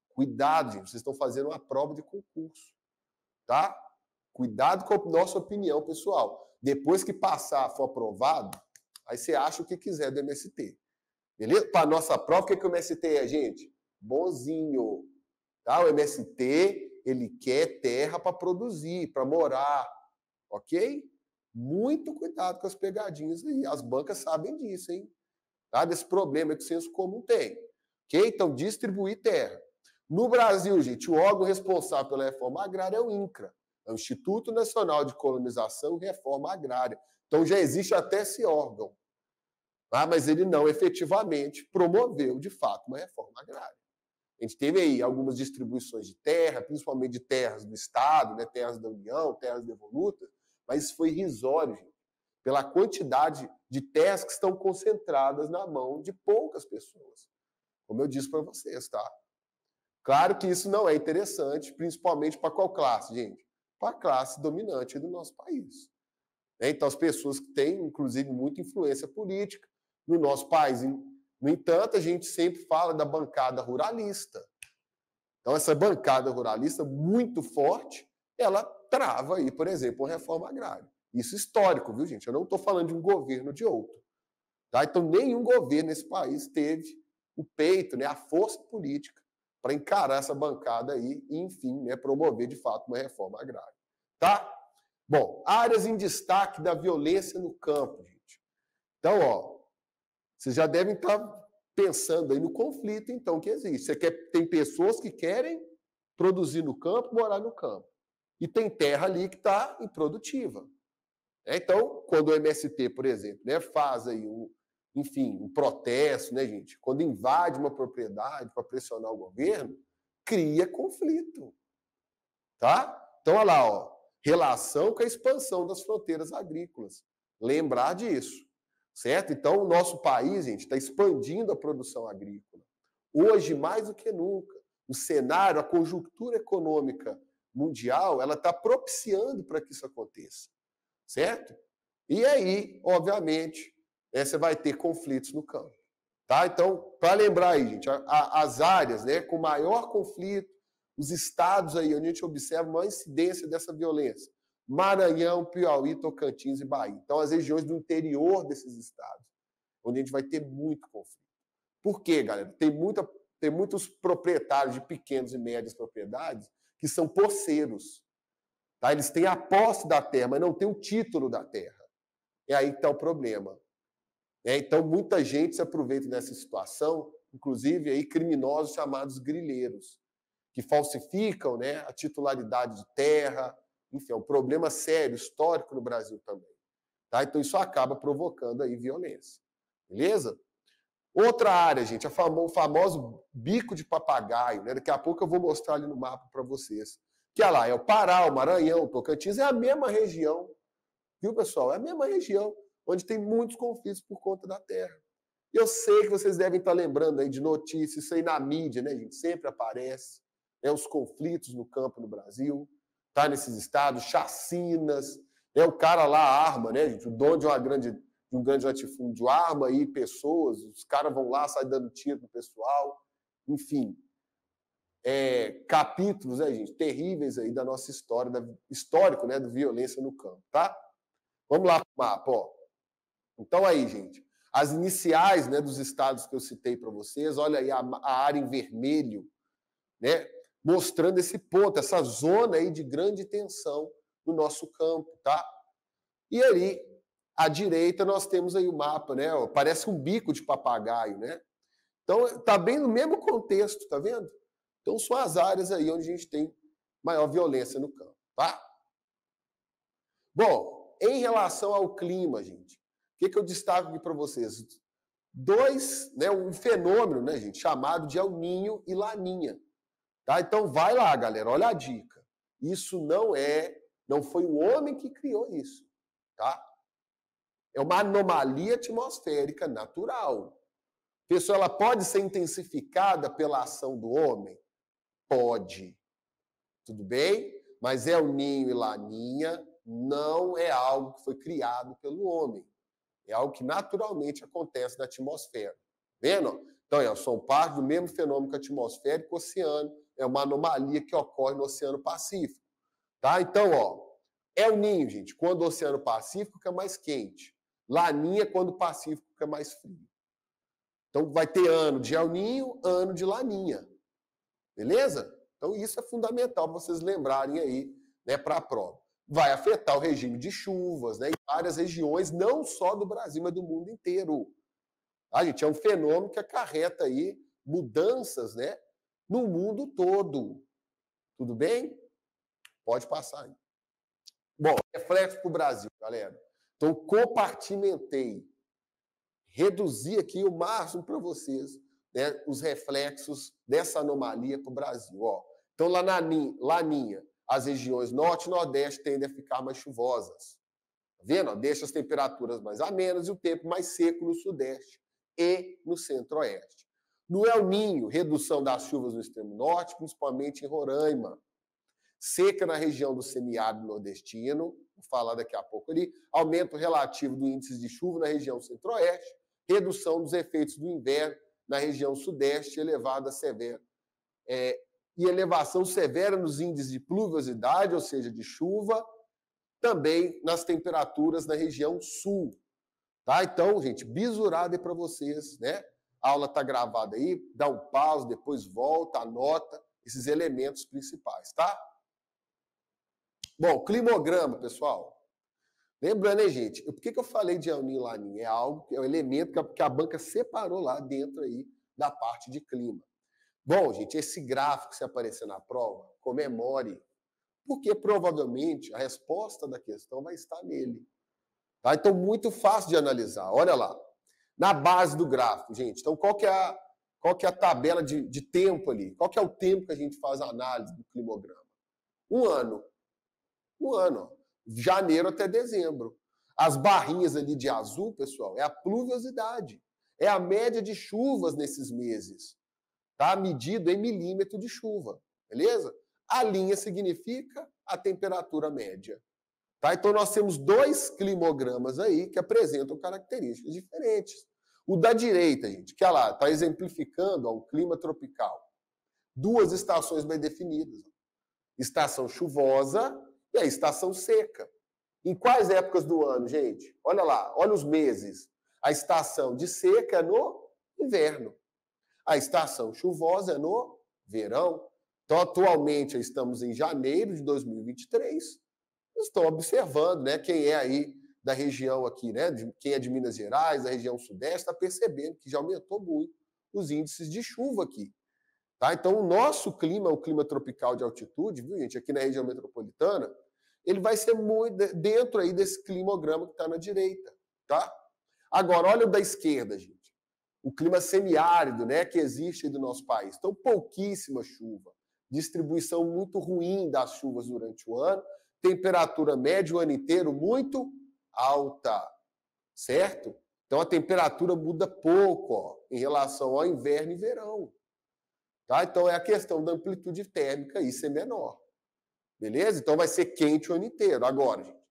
[SPEAKER 1] Cuidado, gente, vocês estão fazendo uma prova de concurso, tá? Cuidado com a nossa opinião, pessoal. Depois que passar, for aprovado, aí você acha o que quiser do MST. Beleza? Para a nossa prova, o que o MST é, gente? Bonzinho. Tá? O MST, ele quer terra para produzir, para morar. Ok? Muito cuidado com as pegadinhas aí. As bancas sabem disso, hein? Tá? Desse problema que o senso comum tem. Ok? Então, distribuir terra. No Brasil, gente, o órgão responsável pela reforma agrária é o INCRA. É o Instituto Nacional de Colonização e Reforma Agrária. Então, já existe até esse órgão. Tá? Mas ele não efetivamente promoveu, de fato, uma reforma agrária. A gente teve aí algumas distribuições de terra, principalmente de terras do Estado, né, terras da União, terras devolutas, mas isso foi irrisório, gente, pela quantidade de terras que estão concentradas na mão de poucas pessoas. Como eu disse para vocês, tá? Claro que isso não é interessante, principalmente para qual classe, gente? Para a classe dominante do nosso país. Então, as pessoas que têm, inclusive, muita influência política no nosso país. No entanto, a gente sempre fala da bancada ruralista. Então, essa bancada ruralista muito forte, ela trava aí, por exemplo, uma reforma agrária. Isso é histórico, viu, gente? Eu não estou falando de um governo ou de outro. Tá? Então, nenhum governo nesse país teve o peito, né, a força política para encarar essa bancada aí e, enfim, né, promover, de fato, uma reforma agrária. Tá? Bom, áreas em destaque da violência no campo, gente. Então, ó, vocês já devem estar pensando aí no conflito, então, que existe. Tem pessoas que querem produzir no campo, morar no campo. E tem terra ali que está improdutiva. Então, quando o MST, por exemplo, né, faz aí um protesto, né, gente? Quando invade uma propriedade para pressionar o governo, cria conflito. Tá? Então, olha lá, ó, relação com a expansão das fronteiras agrícolas. Lembrar disso. Certo? Então, o nosso país, gente, está expandindo a produção agrícola. Hoje, mais do que nunca, o cenário, a conjuntura econômica mundial, ela está propiciando para que isso aconteça. Certo? E aí, obviamente, você vai ter conflitos no campo. Tá? Então, para lembrar aí, gente, as áreas, né, com maior conflito, os estados aí onde a gente observa maior incidência dessa violência. Maranhão, Piauí, Tocantins e Bahia. Então, as regiões do interior desses estados, onde a gente vai ter muito conflito. Por quê, galera? Tem muitos proprietários de pequenas e médias propriedades que são posseiros. Tá? Eles têm a posse da terra, mas não têm o título da terra. É aí que está o problema. Então, muita gente se aproveita dessa situação, inclusive aí criminosos chamados grileiros, que falsificam, né, a titularidade de terra. Enfim, é um problema sério, histórico no Brasil também. Tá? Então, isso acaba provocando aí violência. Beleza? Outra área, gente, o famoso bico de papagaio. Né? Daqui a pouco eu vou mostrar ali no mapa para vocês. Que olha lá, é o Pará, o Maranhão, o Tocantins, é a mesma região. Viu, pessoal? É a mesma região onde tem muitos conflitos por conta da terra. E eu sei que vocês devem estar lembrando aí de notícias, isso aí na mídia, né, gente? Sempre aparece. Né, os conflitos no campo no Brasil, tá? Nesses estados, chacinas. O cara lá arma, né, gente? O dono de um grande latifúndio arma aí pessoas, os caras vão lá, saem dando tiro no pessoal. Enfim, capítulos, né, gente, terríveis aí da nossa história, histórico, né, da violência no campo, tá? Vamos lá para o mapa, ó. Então aí, gente, as iniciais, né, dos estados que eu citei para vocês, olha aí a área em vermelho, né, mostrando esse ponto, essa zona aí de grande tensão no nosso campo, tá? E ali, à direita, nós temos aí o mapa, né? Ó, parece um bico de papagaio, né? Então, tá bem no mesmo contexto, tá vendo? Então, são as áreas aí onde a gente tem maior violência no campo, tá? Bom, em relação ao clima, gente, o que eu destaco aqui para vocês? Um fenômeno, né, gente, chamado de El Niño e Laninha. Tá? Então, vai lá, galera, olha a dica. Isso não foi o homem que criou isso, tá? É uma anomalia atmosférica natural. Pessoal, ela pode ser intensificada pela ação do homem? Pode. Tudo bem? Mas El Niño e Laninha não é algo que foi criado pelo homem. É algo que naturalmente acontece na atmosfera. Vendo? Então, são parte do mesmo fenômeno atmosférico oceano. É uma anomalia que ocorre no Oceano Pacífico. Tá? Então, El Niño, gente, quando o Oceano Pacífico fica mais quente. Laninha, quando o Pacífico fica mais frio. Então, vai ter ano de El Niño, ano de Laninha. Beleza? Então, isso é fundamental para vocês lembrarem aí, né, para a prova. Vai afetar o regime de chuvas, né, em várias regiões, não só do Brasil, mas do mundo inteiro. Tá, gente? É um fenômeno que acarreta aí mudanças, né, no mundo todo. Tudo bem? Pode passar aí. Bom, reflexo para o Brasil, galera. Então, compartimentei. Reduzi aqui o máximo para vocês, né, os reflexos dessa anomalia para o Brasil. Então, lá na Laninha, as regiões norte e nordeste tendem a ficar mais chuvosas. Tá vendo? Deixa as temperaturas mais amenas e o tempo mais seco no sudeste e no centro-oeste. No El Niño, redução das chuvas no extremo norte, principalmente em Roraima. Seca na região do semiárido nordestino, vou falar daqui a pouco ali. Aumento relativo do índice de chuva na região centro-oeste. Redução dos efeitos do inverno na região sudeste, elevada severa. E elevação severa nos índices de pluviosidade, ou seja, de chuva, também nas temperaturas na região sul. Tá? Então, gente, bisurada aí para vocês, né? A aula está gravada aí, dá um pause, depois volta, anota esses elementos principais, tá? Bom, climograma, pessoal. Lembrando, hein, gente, por que eu falei de El Niño e Laninha? É algo, é um elemento que a banca separou lá dentro aí da parte de clima. Bom, gente, esse gráfico, se aparecer na prova, comemore, porque provavelmente a resposta da questão vai estar nele. Tá? Então, muito fácil de analisar. Olha lá. Na base do gráfico, gente. Então, qual que é a tabela de tempo ali? Qual que é o tempo que a gente faz a análise do climograma? Um ano. Janeiro até dezembro. As barrinhas ali de azul, pessoal, é a pluviosidade. É a média de chuvas nesses meses. Tá? Medido em milímetro de chuva. Beleza? A linha significa a temperatura média. Tá? Então, nós temos dois climogramas aí que apresentam características diferentes. O da direita, gente, que está exemplificando um clima tropical. Duas estações bem definidas. Estação chuvosa e a estação seca. Em quais épocas do ano, gente? Olha lá, olha os meses. A estação de seca é no inverno. A estação chuvosa é no verão. Então, atualmente, estamos em janeiro de 2023. Estão observando, né? Quem é aí da região aqui, né? Quem é de Minas Gerais, da região sudeste, está percebendo que já aumentou muito os índices de chuva aqui. Tá? Então, o nosso clima, o clima tropical de altitude, viu, gente, aqui na região metropolitana, ele vai ser muito dentro aí desse climograma que está na direita, tá? Agora, olha o da esquerda, gente. O clima semiárido, né, que existe aí do nosso país. Então, pouquíssima chuva. Distribuição muito ruim das chuvas durante o ano. Temperatura média o ano inteiro muito alta, certo? Então, a temperatura muda pouco, em relação ao inverno e verão. Tá? Então, é a questão da amplitude térmica aí ser menor. Beleza? Então, vai ser quente o ano inteiro. Agora, gente,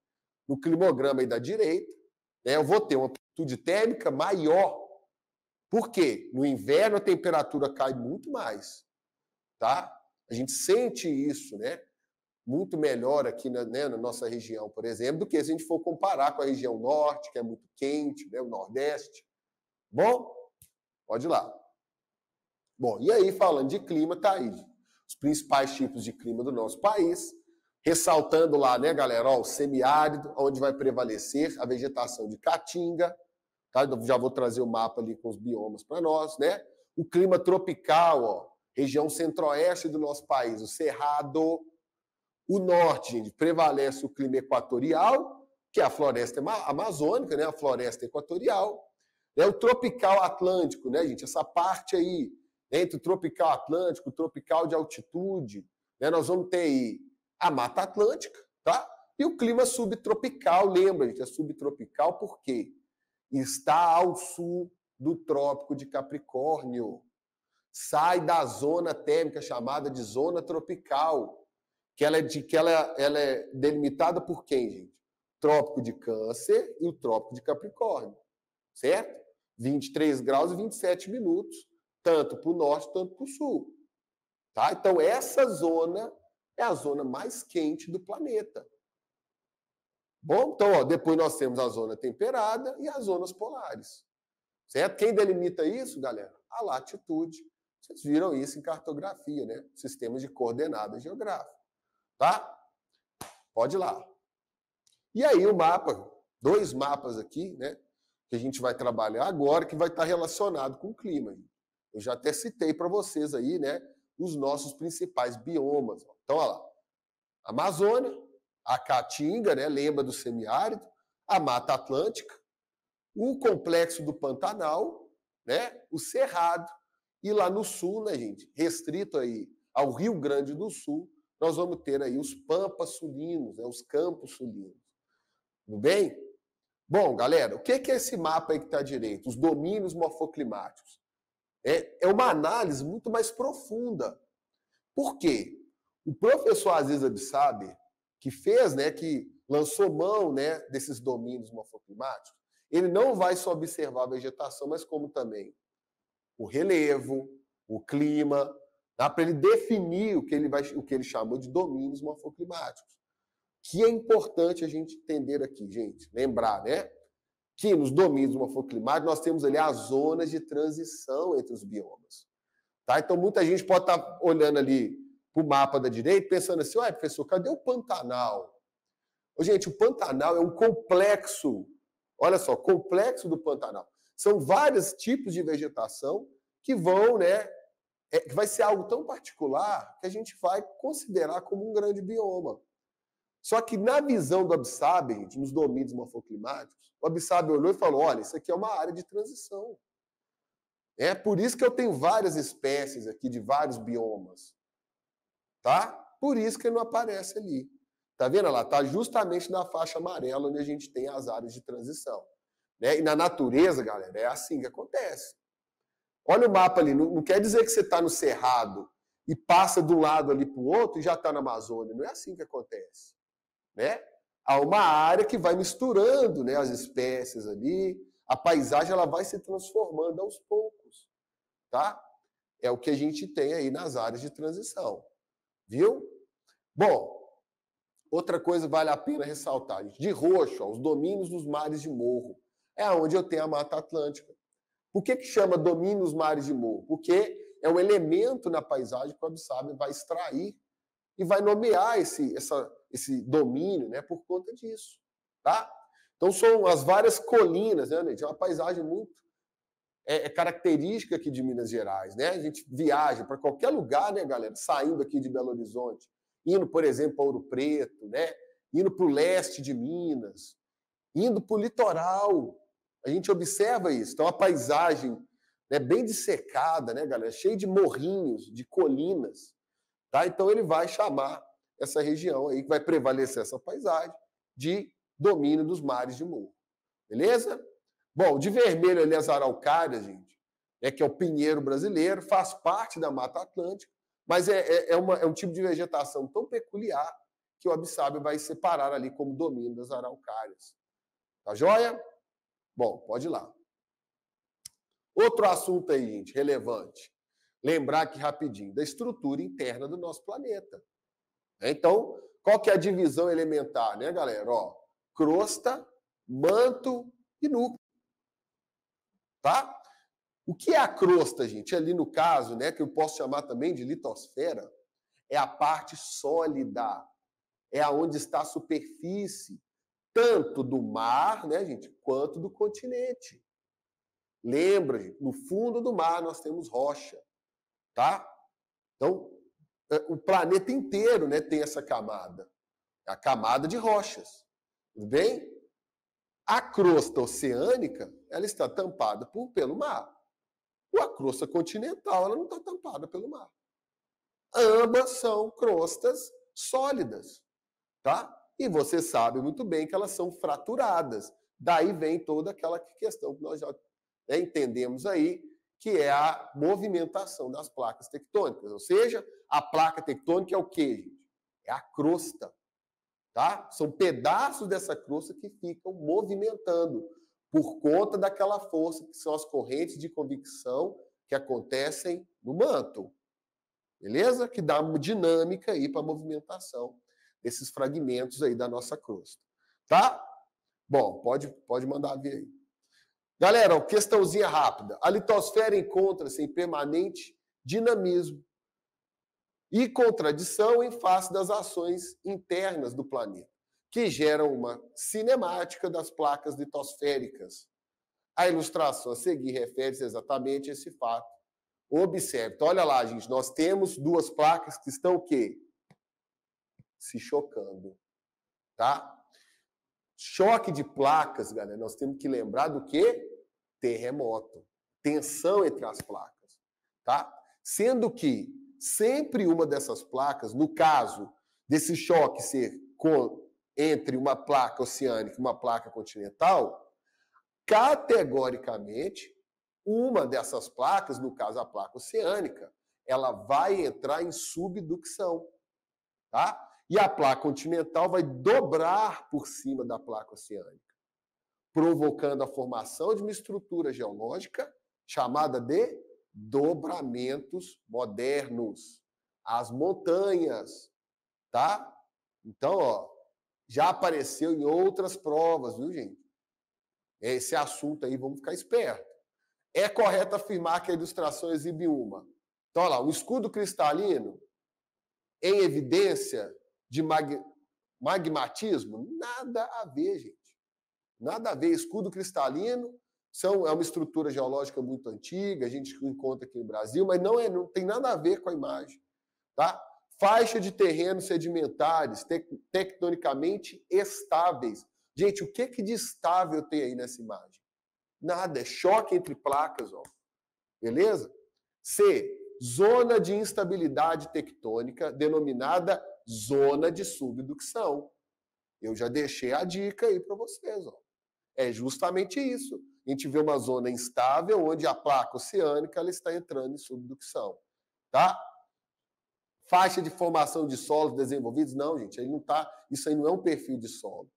[SPEAKER 1] no climograma aí da direita, né, eu vou ter uma amplitude térmica maior. Por quê? No inverno, a temperatura cai muito mais. Tá? A gente sente isso, né? Muito melhor aqui na nossa região, por exemplo, do que se a gente for comparar com a região norte, que é muito quente, né, o nordeste. Bom, pode ir lá. Bom, e aí, falando de clima, tá aí os principais tipos de clima do nosso país, ressaltando lá, né, galera, o semiárido, onde vai prevalecer a vegetação de caatinga, tá? Já vou trazer o mapa ali com os biomas para nós, né? O clima tropical, região centro-oeste do nosso país, o cerrado. O norte, gente, prevalece o clima equatorial, que é a floresta amazônica, né? A floresta equatorial. Né? O tropical atlântico, né, gente? Essa parte aí, entre o tropical atlântico, o tropical de altitude, né? Nós vamos ter aí a Mata Atlântica, tá? E o clima subtropical, lembra, gente? É subtropical porque está ao sul do Trópico de Capricórnio. Sai da zona térmica chamada de zona tropical. Que ela é delimitada por quem, gente? Trópico de Câncer e o Trópico de Capricórnio. certo? 23 graus e 27 minutos, tanto para o norte, tanto para o sul. Tá? Então, essa zona é a zona mais quente do planeta. Bom, então, ó, depois nós temos a zona temperada e as zonas polares. Certo? Quem delimita isso, galera? A latitude. Vocês viram isso em cartografia, né? Sistemas de coordenadas geográficas. Tá? Pode ir lá. E aí o mapa, 2 mapas aqui, né? Que a gente vai trabalhar agora, que vai estar relacionado com o clima. Eu já até citei para vocês aí, né? Os nossos principais biomas. Então, olha lá. Amazônia, a Caatinga, né? Lembra do semiárido, a Mata Atlântica, o complexo do Pantanal, né? O Cerrado, e lá no sul, né, gente, restrito aí ao Rio Grande do Sul, nós vamos ter aí os pampas sulinos, né, os campos sulinos. Tudo bem? Bom, galera, o que é esse mapa aí que está à direita? Os domínios morfoclimáticos. É uma análise muito mais profunda. Por quê? O professor Aziz Absaber, que fez, né, que lançou mão, né, desses domínios morfoclimáticos, ele não vai só observar a vegetação, mas como também o relevo, o clima, dá para ele definir o que ele chamou de domínios morfoclimáticos. Que é importante a gente entender aqui, gente, lembrar, né? Que nos domínios morfoclimáticos nós temos ali as zonas de transição entre os biomas. Tá? Então, muita gente pode estar olhando ali para o mapa da direita, pensando assim, ué, professor, cadê o Pantanal? Ô, gente, o Pantanal é um complexo, olha só, complexo do Pantanal. São vários tipos de vegetação que vão, né, que vai ser algo tão particular que a gente vai considerar como um grande bioma. Só que na visão do Absaber, gente, nos domínios morfoclimáticos, o Absaber olhou e falou, olha, isso aqui é uma área de transição. É por isso que eu tenho várias espécies aqui de vários biomas. Tá? Por isso que ele não aparece ali. Tá vendo lá? Tá justamente na faixa amarela onde a gente tem as áreas de transição. Né? E na natureza, galera, é assim que acontece. Olha o mapa ali, não quer dizer que você está no Cerrado e passa de um lado ali para o outro e já está na Amazônia. Não é assim que acontece. Né? Há uma área que vai misturando, né, as espécies ali, a paisagem ela vai se transformando aos poucos. Tá? É o que a gente tem aí nas áreas de transição. Viu? Bom, outra coisa vale a pena ressaltar. De roxo, ó, os domínios dos mares de morro. É onde eu tenho a Mata Atlântica. Por que chama domínios mares de morro? Porque é um elemento na paisagem que o Absaber vai extrair e vai nomear esse domínio, né, por conta disso. Tá? Então são as várias colinas, né, gente? É uma paisagem muito característica aqui de Minas Gerais. Né? A gente viaja para qualquer lugar, né, galera? Saindo aqui de Belo Horizonte, indo, por exemplo, para Ouro Preto, né? Indo para o leste de Minas, indo para o litoral. A gente observa isso. Então, a paisagem, né, bem dissecada, né, galera? Cheia de morrinhos, de colinas. Tá? Então, ele vai chamar essa região aí, que vai prevalecer essa paisagem, de domínio dos mares de morro. Beleza? Bom, de vermelho ali as araucárias, gente, que é o pinheiro brasileiro, faz parte da Mata Atlântica, mas é um tipo de vegetação tão peculiar que o Absaber vai separar ali como domínio das araucárias. Tá joia? Bom, pode ir lá. Outro assunto aí, gente, relevante. Lembrar aqui rapidinho da estrutura interna do nosso planeta. Então, qual que é a divisão elementar, né, galera? Ó, crosta, manto e núcleo. Tá? O que é a crosta, gente? Ali no caso, né, que eu posso chamar também de litosfera, é a parte sólida, é aonde está a superfície, tanto do mar, né, gente, quanto do continente. Lembra, gente, no fundo do mar nós temos rocha, tá? Então, o planeta inteiro, né, tem essa camada, a camada de rochas, tudo bem? A crosta oceânica, ela está tampada pelo mar. A crosta continental, ela não está tampada pelo mar. Ambas são crostas sólidas, tá? E você sabe muito bem que elas são fraturadas. Daí vem toda aquela questão que nós já entendemos aí, que é a movimentação das placas tectônicas. Ou seja, a placa tectônica é o quê, gente? É a crosta, tá? São pedaços dessa crosta que ficam movimentando. por conta daquela força que são as correntes de convecção que acontecem no manto. Beleza? Que dá uma dinâmica aí para a movimentação desses fragmentos aí da nossa crosta. Tá? Bom, pode mandar ver aí. Galera, questãozinha rápida. A litosfera encontra-se em permanente dinamismo e contradição em face das ações internas do planeta, que geram uma cinemática das placas litosféricas. A ilustração a seguir refere-se exatamente a esse fato. Observe. Então, olha lá, gente, nós temos duas placas que estão o quê? Se chocando. Tá? Choque de placas, galera, nós temos que lembrar do quê? Terremoto. Tensão entre as placas. Tá? Sendo que sempre uma dessas placas, no caso desse choque ser entre uma placa oceânica e uma placa continental, categoricamente, uma dessas placas, no caso a placa oceânica, ela vai entrar em subducção. Tá? E a placa continental vai dobrar por cima da placa oceânica, provocando a formação de uma estrutura geológica chamada de dobramentos modernos. As montanhas, tá? Então, ó, já apareceu em outras provas, viu, gente? Esse assunto aí, vamos ficar esperto. É correto afirmar que a ilustração exibe uma. Então, olha lá, um escudo cristalino em evidência de magmatismo? Nada a ver, gente. Nada a ver. Escudo cristalino é uma estrutura geológica muito antiga, a gente encontra aqui no Brasil, mas não tem nada a ver com a imagem. Tá? Faixa de terrenos sedimentares, tectonicamente estáveis. Gente, o que de estável tem aí nessa imagem? Nada, é choque entre placas, ó. Beleza? C. Zona de instabilidade tectônica, denominada zona de subducção. Eu já deixei a dica aí para vocês, ó. É justamente isso. A gente vê uma zona instável onde a placa oceânica ela está entrando em subducção. Tá? Faixa de formação de solos desenvolvidos? Não, gente, isso aí não é um perfil de solo.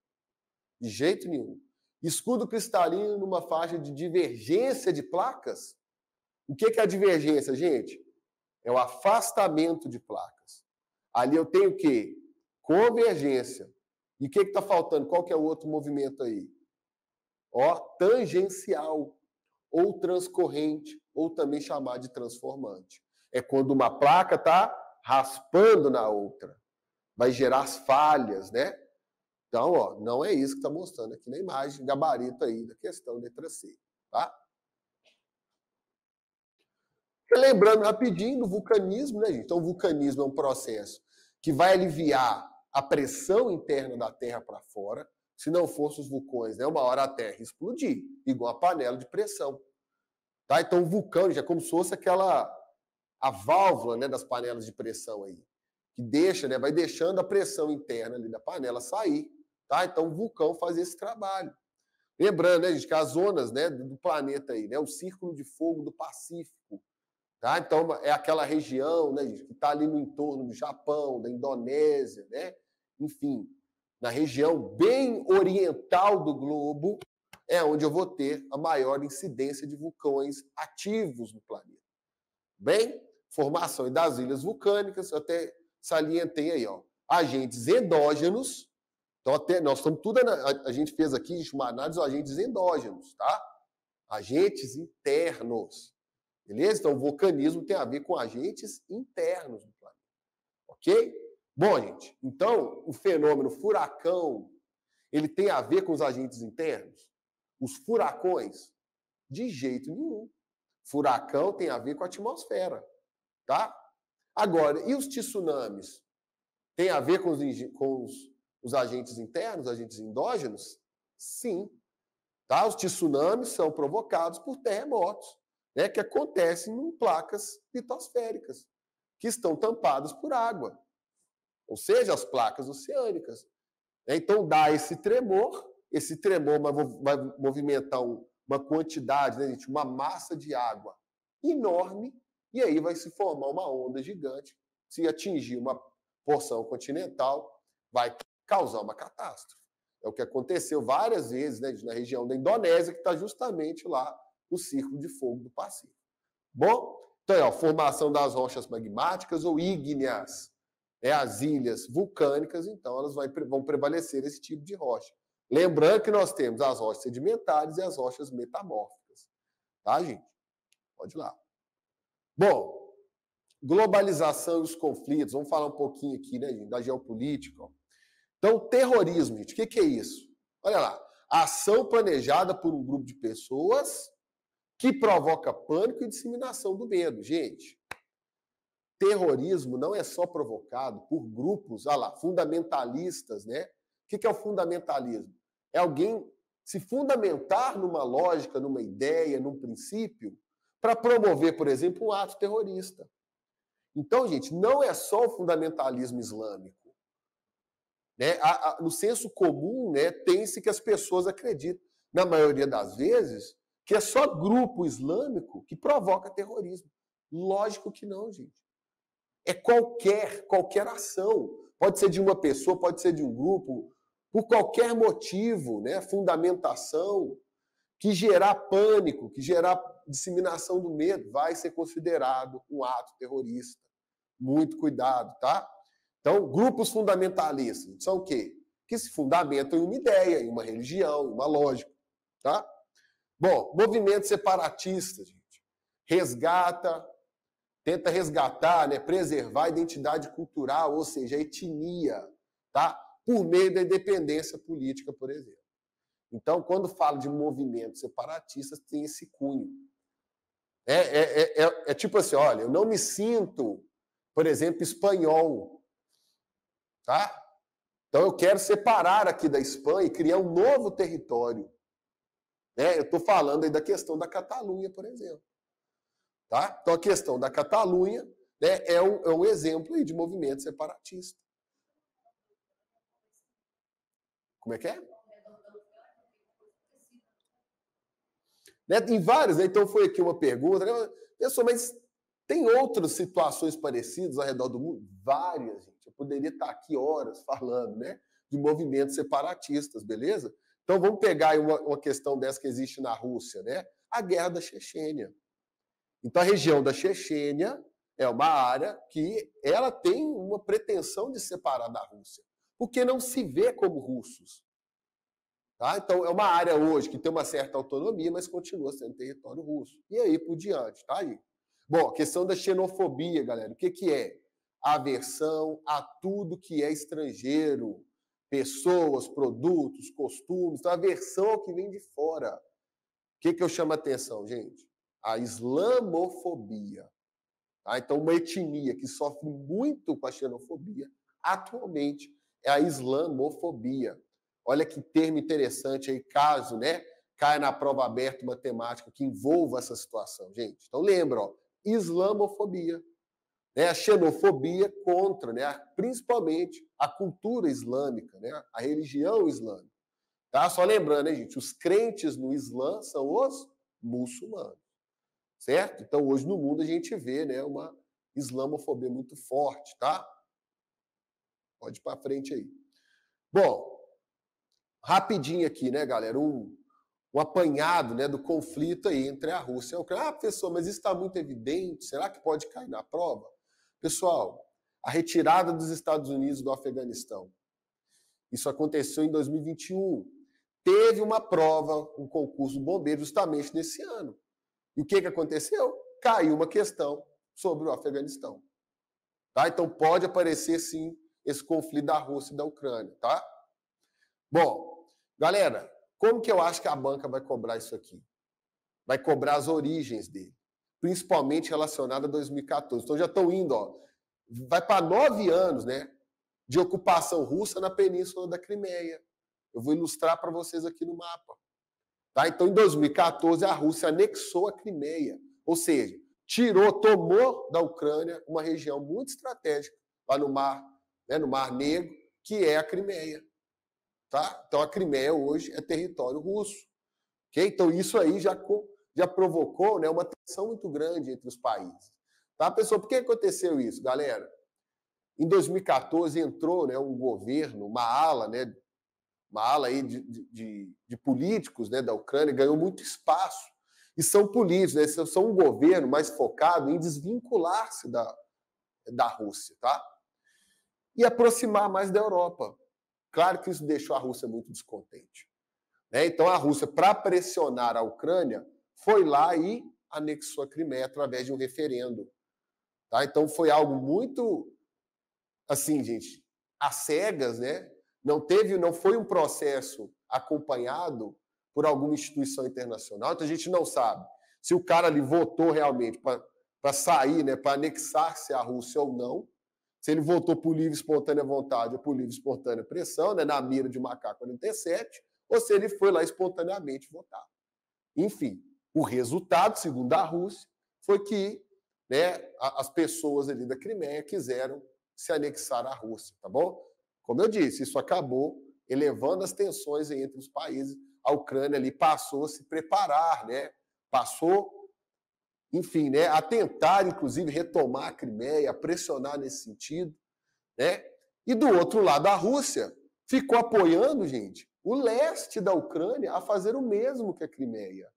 [SPEAKER 1] De jeito nenhum. Escudo cristalino numa faixa de divergência de placas? O que é a divergência, gente? É o afastamento de placas. Ali eu tenho o quê? Convergência. E o que está faltando? Qual que é o outro movimento aí? Ó, tangencial, ou transcorrente, ou também chamado de transformante. É quando uma placa está raspando na outra. Vai gerar as falhas, né? Então, ó, não é isso que está mostrando aqui na imagem, gabarito aí da questão, letra C. Tá? Lembrando rapidinho do vulcanismo, né, gente? Então, o vulcanismo é um processo que vai aliviar a pressão interna da Terra para fora. Se não fossem os vulcões, né, uma hora a Terra explodir, igual a panela de pressão. Tá? Então, o vulcão já é como se fosse a válvula, né, das panelas de pressão aí, que deixa, né, vai deixando a pressão interna ali da panela sair. Tá? Então, o vulcão faz esse trabalho. Lembrando, né, gente, que as zonas, né, do planeta aí, né, o Círculo de Fogo do Pacífico, tá? Então, é aquela região, né, gente, que está ali no entorno do Japão, da Indonésia, né? Enfim, na região bem oriental do globo, é onde eu vou ter a maior incidência de vulcões ativos no planeta. Bem, formação das ilhas vulcânicas, eu até salientei aí, ó, agentes endógenos. Então, até nós estamos tudo, a gente fez aqui uma análise de agentes endógenos, tá? Agentes internos. Beleza? Então, o vulcanismo tem a ver com agentes internos do planeta. Ok? Bom, gente, então, o fenômeno furacão, ele tem a ver com os agentes internos? Os furacões? De jeito nenhum. Furacão tem a ver com a atmosfera, tá? Agora, e os tsunamis? Tem a ver com os agentes internos, agentes endógenos? Sim. Tá? Os tsunamis são provocados por terremotos, né, que acontecem em placas litosféricas, que estão tampadas por água, ou seja, as placas oceânicas. Então, dá esse tremor vai movimentar uma quantidade, né, gente, uma massa de água enorme, e aí vai se formar uma onda gigante. Se atingir uma porção continental, vai causar uma catástrofe. É o que aconteceu várias vezes, né, na região da Indonésia, que está justamente lá no Círculo de Fogo do Pacífico. Bom, então, formação das rochas magmáticas ou ígneas, as ilhas vulcânicas, então, elas vão prevalecer esse tipo de rocha. Lembrando que nós temos as rochas sedimentares e as rochas metamórficas. Tá, gente? Pode ir lá. Bom, globalização e os conflitos. Vamos falar um pouquinho aqui, né, gente, da geopolítica. Então, terrorismo, gente, o que é isso? Olha lá, ação planejada por um grupo de pessoas que provoca pânico e disseminação do medo. Gente, terrorismo não é só provocado por grupos, olha lá, fundamentalistas, né? O que é o fundamentalismo? É alguém se fundamentar numa lógica, numa ideia, num princípio, para promover, por exemplo, um ato terrorista. Então, gente, não é só o fundamentalismo islâmico. Né? No senso comum, né, tem-se que as pessoas acreditam, na maioria das vezes, que é só grupo islâmico que provoca terrorismo. Lógico que não, gente. É qualquer ação. Pode ser de uma pessoa, pode ser de um grupo, por qualquer motivo, né, fundamentação, que gerar pânico, que gerar disseminação do medo, vai ser considerado um ato terrorista. Muito cuidado, tá? Então, grupos fundamentalistas são o quê? Que se fundamentam em uma ideia, em uma religião, em uma lógica, tá? Bom, movimento separatista, gente. Tenta resgatar, né, preservar a identidade cultural, ou seja, a etnia, tá? Por meio da independência política, por exemplo. Então, quando falo de movimentos separatistas, tem esse cunho. É tipo assim, olha, eu não me sinto, por exemplo, espanhol, tá? Então, eu quero separar aqui da Espanha e criar um novo território. Né? Eu estou falando aí da questão da Catalunha, por exemplo. Tá? Então, a questão da Catalunha, né, é um exemplo aí de movimento separatista. Como é que é? Né? Tem vários, né? Então foi aqui uma pergunta. Né? Pessoal, mas tem outras situações parecidas ao redor do mundo? Várias, gente. Eu poderia estar aqui horas falando, né, de movimentos separatistas, beleza? Então vamos pegar aí uma questão dessa que existe na Rússia, né? A Guerra da Chechênia. Então a região da Chechênia é uma área que ela tem uma pretensão de separar da Rússia, porque não se vê como russos. Tá? Então, é uma área hoje que tem uma certa autonomia, mas continua sendo território russo. E aí por diante, tá aí? Bom, a questão da xenofobia, galera. O que é? Aversão a tudo que é estrangeiro. Pessoas, produtos, costumes. Então, aversão ao que vem de fora. O que eu chamo a atenção, gente? A islamofobia. Tá? Então, uma etnia que sofre muito com a xenofobia, atualmente, é a islamofobia. Olha que termo interessante aí, caso, né, caia na prova aberta uma temática que envolva essa situação, gente. Então lembra, ó, islamofobia, né, a xenofobia contra, né, principalmente a cultura islâmica, né, a religião islâmica. Tá? Só lembrando, né, gente, os crentes no Islã são os muçulmanos, certo? Então hoje no mundo a gente vê, né, uma islamofobia muito forte, tá? Pode ir para frente aí. Bom, rapidinho aqui, né, galera? Um apanhado, né, do conflito aí entre a Rússia e a Ucrânia. Ah, professor, mas isso está muito evidente. Será que pode cair na prova? Pessoal, a retirada dos Estados Unidos do Afeganistão. Isso aconteceu em 2021. Teve uma prova, um concurso bombeiro justamente nesse ano. E o que aconteceu? Caiu uma questão sobre o Afeganistão. Tá? Então pode aparecer, sim, esse conflito da Rússia e da Ucrânia. Tá? Bom, galera, como que eu acho que a banca vai cobrar isso aqui? Vai cobrar as origens dele, principalmente relacionada a 2014. Então já estão indo, ó, vai para 9 anos, né, de ocupação russa na Península da Crimeia. Eu vou ilustrar para vocês aqui no mapa. Tá? Então, em 2014, a Rússia anexou a Crimeia, ou seja, tomou da Ucrânia uma região muito estratégica lá no mar, né, no Mar Negro, que é a Crimeia. Tá? Então, a Crimeia hoje é território russo. Okay? Então, isso aí já provocou, né, uma tensão muito grande entre os países. Tá, pessoal? Por que aconteceu isso, galera? Em 2014 entrou, né, um governo, uma ala, né, uma ala aí de políticos, né, da Ucrânia, ganhou muito espaço. E são políticos, né, são um governo mais focado em desvincular-se da Rússia, tá? E aproximar mais da Europa. Claro que isso deixou a Rússia muito descontente. Né? Então, a Rússia, para pressionar a Ucrânia, foi lá e anexou a Crimeia através de um referendo. Tá? Então, foi algo muito, assim, gente, às cegas, né? Não foi um processo acompanhado por alguma instituição internacional. Então, a gente não sabe se o cara ali votou realmente para sair, né, para anexar-se à Rússia ou não. Se ele votou por livre e espontânea vontade ou por livre e espontânea pressão, né, na mira de Macaco 47, ou se ele foi lá espontaneamente votar. Enfim, o resultado, segundo a Rússia, foi que, né, as pessoas ali da Crimeia quiseram se anexar à Rússia, tá bom? Como eu disse, isso acabou elevando as tensões entre os países. A Ucrânia ali passou a se preparar, né? Passou, enfim, né, a tentar, inclusive, retomar a Crimeia, a pressionar nesse sentido, né? E do outro lado, a Rússia ficou apoiando, gente, o leste da Ucrânia a fazer o mesmo que a Crimeia.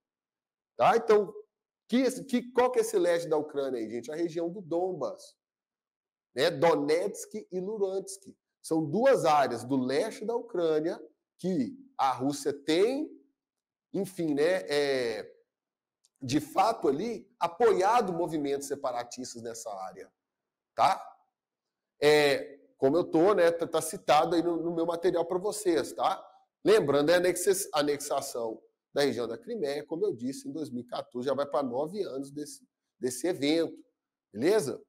[SPEAKER 1] Tá? Então, qual que é esse leste da Ucrânia aí, gente? A região do Donbas, né? Donetsk e Luhansk. São duas áreas do leste da Ucrânia que a Rússia tem, enfim, né, de fato ali, apoiado movimentos separatistas nessa área. Tá? Como eu estou, né, tá citado aí no meu material para vocês, tá? Lembrando, a anexação da região da Crimeia, como eu disse, em 2014, já vai para 9 anos desse evento, beleza?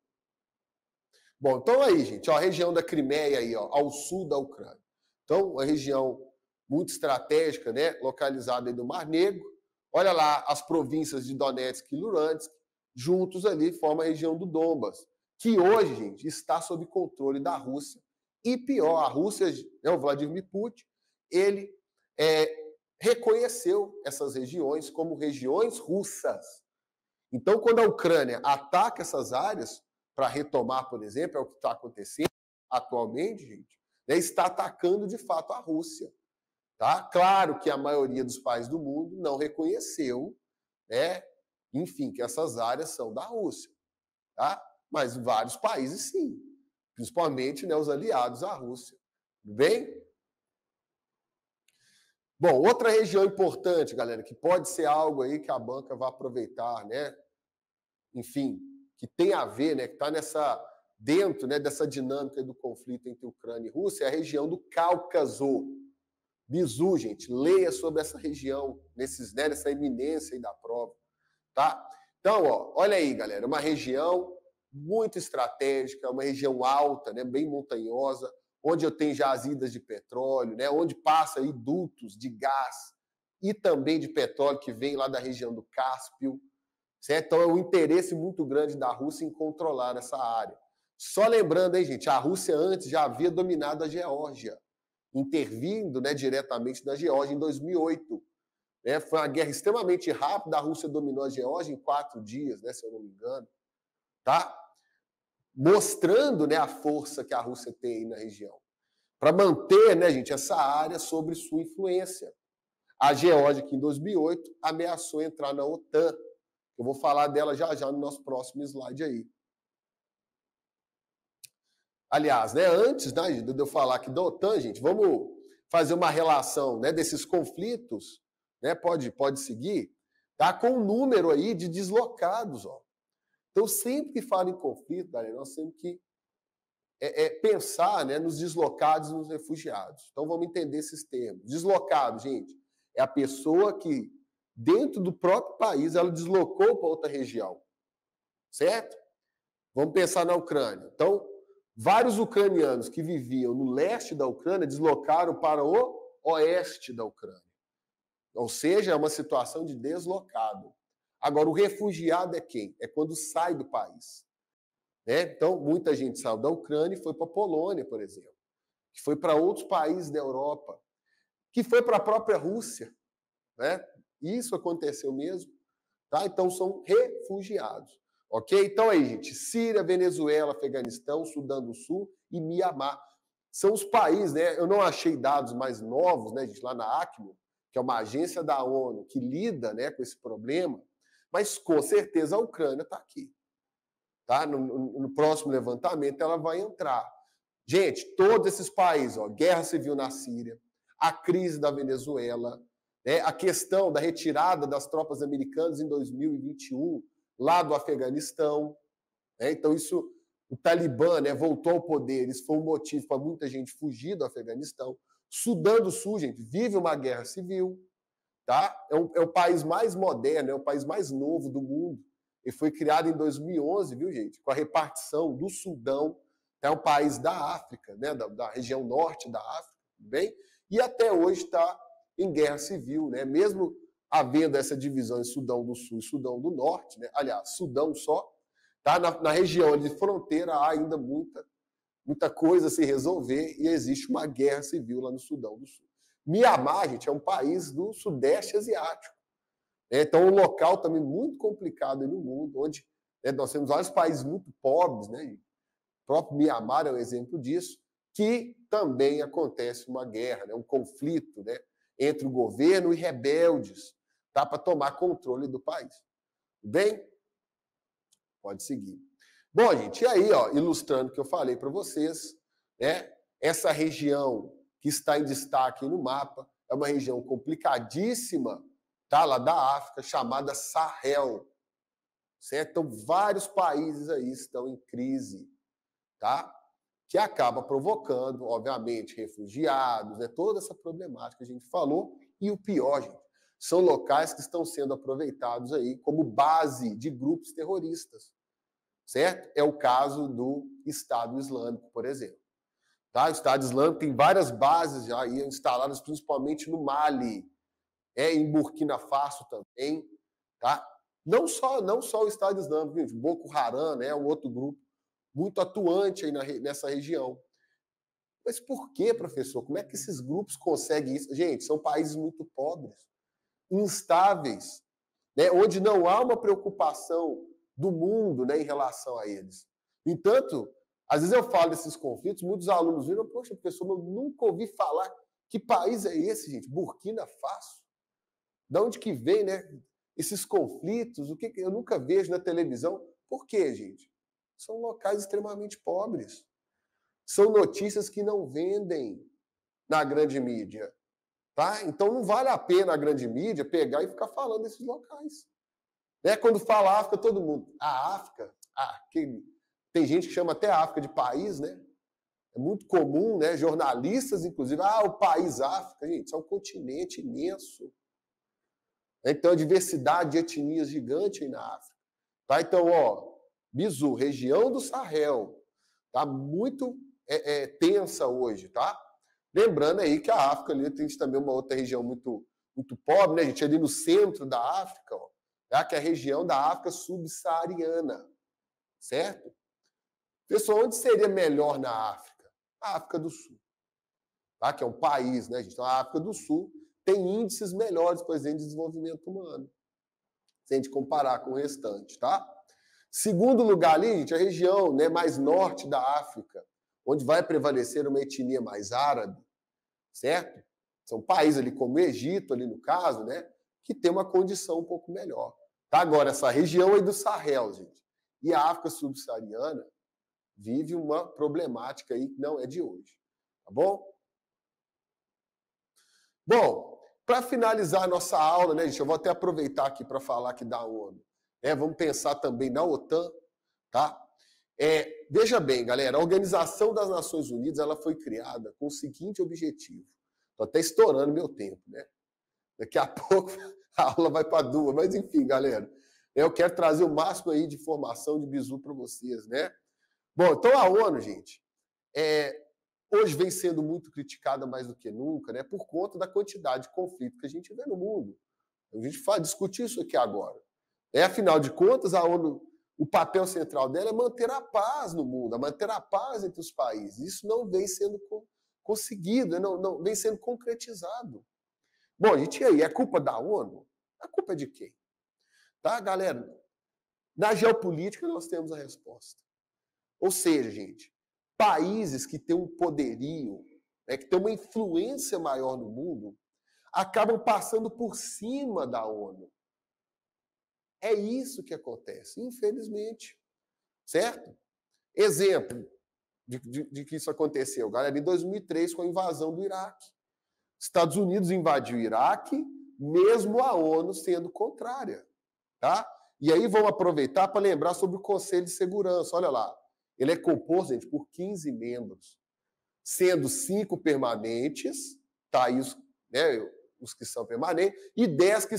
[SPEAKER 1] Bom, então aí, gente, ó, a região da Crimeia aí, ó, ao sul da Ucrânia. Então, uma região muito estratégica, né, localizada aí no Mar Negro. Olha lá, as províncias de Donetsk e Luhansk, juntos ali, formam a região do Donbas, que hoje, gente, está sob controle da Rússia. E pior, a Rússia, né, o Vladimir Putin, ele reconheceu essas regiões como regiões russas. Então, quando a Ucrânia ataca essas áreas, para retomar, por exemplo, é o que está acontecendo atualmente, gente, né, está atacando de fato a Rússia. Tá? Claro que a maioria dos países do mundo não reconheceu, né, enfim, que essas áreas são da Rússia. Tá? Mas vários países sim, principalmente, né, os aliados à Rússia. Tudo bem? Bom, outra região importante, galera, que pode ser algo aí que a banca vai aproveitar, né? Enfim, que tem a ver, né, que está dentro, né, dessa dinâmica do conflito entre Ucrânia e Rússia, é a região do Cáucaso. Bizu, gente, leia sobre essa região, nessa iminência aí da prova, tá? Então, ó, olha aí, galera, uma região muito estratégica, uma região alta, né, bem montanhosa, onde eu tenho jazidas de petróleo, né, onde passa aí dutos de gás e também de petróleo que vem lá da região do Cáspio, certo? Então é um interesse muito grande da Rússia em controlar essa área. Só lembrando, hein, gente, a Rússia antes já havia dominado a Geórgia, intervindo, né, diretamente na Geórgia em 2008. Né? Foi uma guerra extremamente rápida, a Rússia dominou a Geórgia em 4 dias, né, se eu não me engano. Tá? Mostrando, né, a força que a Rússia tem aí na região. Para manter, né, gente, essa área sob sua influência. A Geórgia, que em 2008 ameaçou entrar na OTAN. Eu vou falar dela já no nosso próximo slide aí. Aliás, né, antes, né, de eu falar aqui da OTAN, gente, vamos fazer uma relação, né, desses conflitos, né, pode seguir, tá, com um número aí de deslocados. Ó. Então, sempre que fala em conflito, galera, nós temos que pensar, né, nos deslocados e nos refugiados. Então, vamos entender esses termos. Deslocado, gente, é a pessoa que, dentro do próprio país, ela deslocou para outra região. Certo? Vamos pensar na Ucrânia. Então, vários ucranianos que viviam no leste da Ucrânia deslocaram para o oeste da Ucrânia. Ou seja, é uma situação de deslocado. Agora, o refugiado é quem? É quando sai do país. Né? Então, muita gente saiu da Ucrânia e foi para a Polônia, por exemplo, que foi para outros países da Europa, que foi para a própria Rússia. Né? Isso aconteceu mesmo. Tá? Então, são refugiados. Ok? Então, aí, gente, Síria, Venezuela, Afeganistão, Sudão do Sul e Mianmar. são os países, né? Eu não achei dados mais novos, né, gente, lá na ACNUR, que é uma agência da ONU que lida, né, com esse problema, mas com certeza a Ucrânia está aqui. Tá? No próximo levantamento ela vai entrar. Gente, todos esses países, ó, guerra civil na Síria, a crise da Venezuela, né, a questão da retirada das tropas americanas em 2021, lá do Afeganistão. Né? Então, isso, o Talibã, né, voltou ao poder, isso foi um motivo para muita gente fugir do Afeganistão. Sudão do Sul, gente, vive uma guerra civil. Tá? É o país mais moderno, é o país mais novo do mundo. Ele foi criado em 2011, viu, gente? Com a repartição do Sudão, é um país da África, né? Da região norte da África, bem? E até hoje está em guerra civil, né? Mesmo havendo essa divisão em Sudão do Sul e Sudão do Norte, né? Aliás, Sudão só, tá? Na região de fronteira há ainda muita coisa a se resolver e existe uma guerra civil lá no Sudão do Sul. Mianmar, gente, é um país do Sudeste Asiático. Então, um local também muito complicado no mundo, onde, né, nós temos vários países muito pobres, né? O próprio Mianmar é um exemplo disso, que também acontece uma guerra, né, um conflito, né, entre o governo e rebeldes, tá, para tomar controle do país. Bem? Pode seguir. Bom, gente, e aí, ó, ilustrando o que eu falei para vocês, né, essa região que está em destaque no mapa é uma região complicadíssima, tá, lá da África, chamada Sahel. Certo? Então, vários países aí estão em crise, tá? Que acaba provocando, obviamente, refugiados, né? Toda essa problemática que a gente falou. E o pior, gente, são locais que estão sendo aproveitados aí como base de grupos terroristas. Certo? É o caso do Estado Islâmico, por exemplo. Tá? O Estado Islâmico tem várias bases já aí instaladas, principalmente no Mali, em Burkina Faso também. Tá? Não só o Estado Islâmico, gente, Boko Haram, né, um outro grupo muito atuante aí nessa região. Mas por que, professor? Como é que esses grupos conseguem isso? Gente, são países muito pobres, instáveis, né, onde não há uma preocupação do mundo, né, em relação a eles. No entanto, às vezes eu falo desses conflitos, muitos alunos viram, poxa, professor, eu nunca ouvi falar. Que país é esse, gente? Burkina Faso? De onde que vem, né, esses conflitos? O que eu nunca vejo na televisão? Por quê, gente? São locais extremamente pobres. São notícias que não vendem na grande mídia. Tá? Então não vale a pena a grande mídia pegar e ficar falando desses locais. Né? Quando fala África, todo mundo. A África, tem gente que chama até a África de país, né? É muito comum, né? Jornalistas, inclusive, o país África, gente, isso é um continente imenso. Então, a diversidade de etnias gigante aí na África. Tá? Então, ó, Bizu, região do Sahel, tá muito tensa hoje, tá? Lembrando aí que a África ali tem também uma outra região muito, muito pobre, né, gente? Ali no centro da África, ó, tá? Que é a região da África subsaariana, certo? Pessoal, onde seria melhor na África? A África do Sul, tá? Que é um país, né, gente? Então, a África do Sul tem índices melhores, por exemplo, de desenvolvimento humano, se a gente comparar com o restante, tá? Segundo lugar ali, gente, a região, né, mais norte da África, onde vai prevalecer uma etnia mais árabe, certo? São países ali como o Egito, ali no caso, né, que tem uma condição um pouco melhor. Tá? Agora, essa região aí do Sahel, gente, e a África subsaariana vive uma problemática aí que não é de hoje, tá bom? Bom, para finalizar a nossa aula, né, gente, eu vou até aproveitar aqui para falar aqui da ONU. Vamos pensar também na OTAN, tá? Veja bem, galera, a Organização das Nações Unidas ela foi criada com o seguinte objetivo. Estou até estourando meu tempo, né? Daqui a pouco a aula vai para 2, mas enfim, galera, eu quero trazer o máximo aí de informação de bizu para vocês, né? Bom, então a ONU, gente, hoje vem sendo muito criticada mais do que nunca, né? Por conta da quantidade de conflito que a gente vê no mundo. A gente discutir isso aqui agora. Afinal de contas, a ONU, o papel central dela é manter a paz no mundo, manter a paz entre os países. Isso não vem sendo conseguido, não vem sendo concretizado. Bom, gente, e aí? É culpa da ONU? A culpa é de quem? Tá, galera? Na geopolítica, nós temos a resposta. Ou seja, gente, países que têm um poderio, né, que têm uma influência maior no mundo, acabam passando por cima da ONU. É isso que acontece, infelizmente. Certo? Exemplo de que isso aconteceu, galera, em 2003, com a invasão do Iraque. Estados Unidos invadiu o Iraque, mesmo a ONU sendo contrária. Tá? E aí vamos aproveitar para lembrar sobre o Conselho de Segurança. Olha lá, ele é composto, gente, por 15 membros, sendo 5 permanentes, tá aí os que são permanentes, e 10 que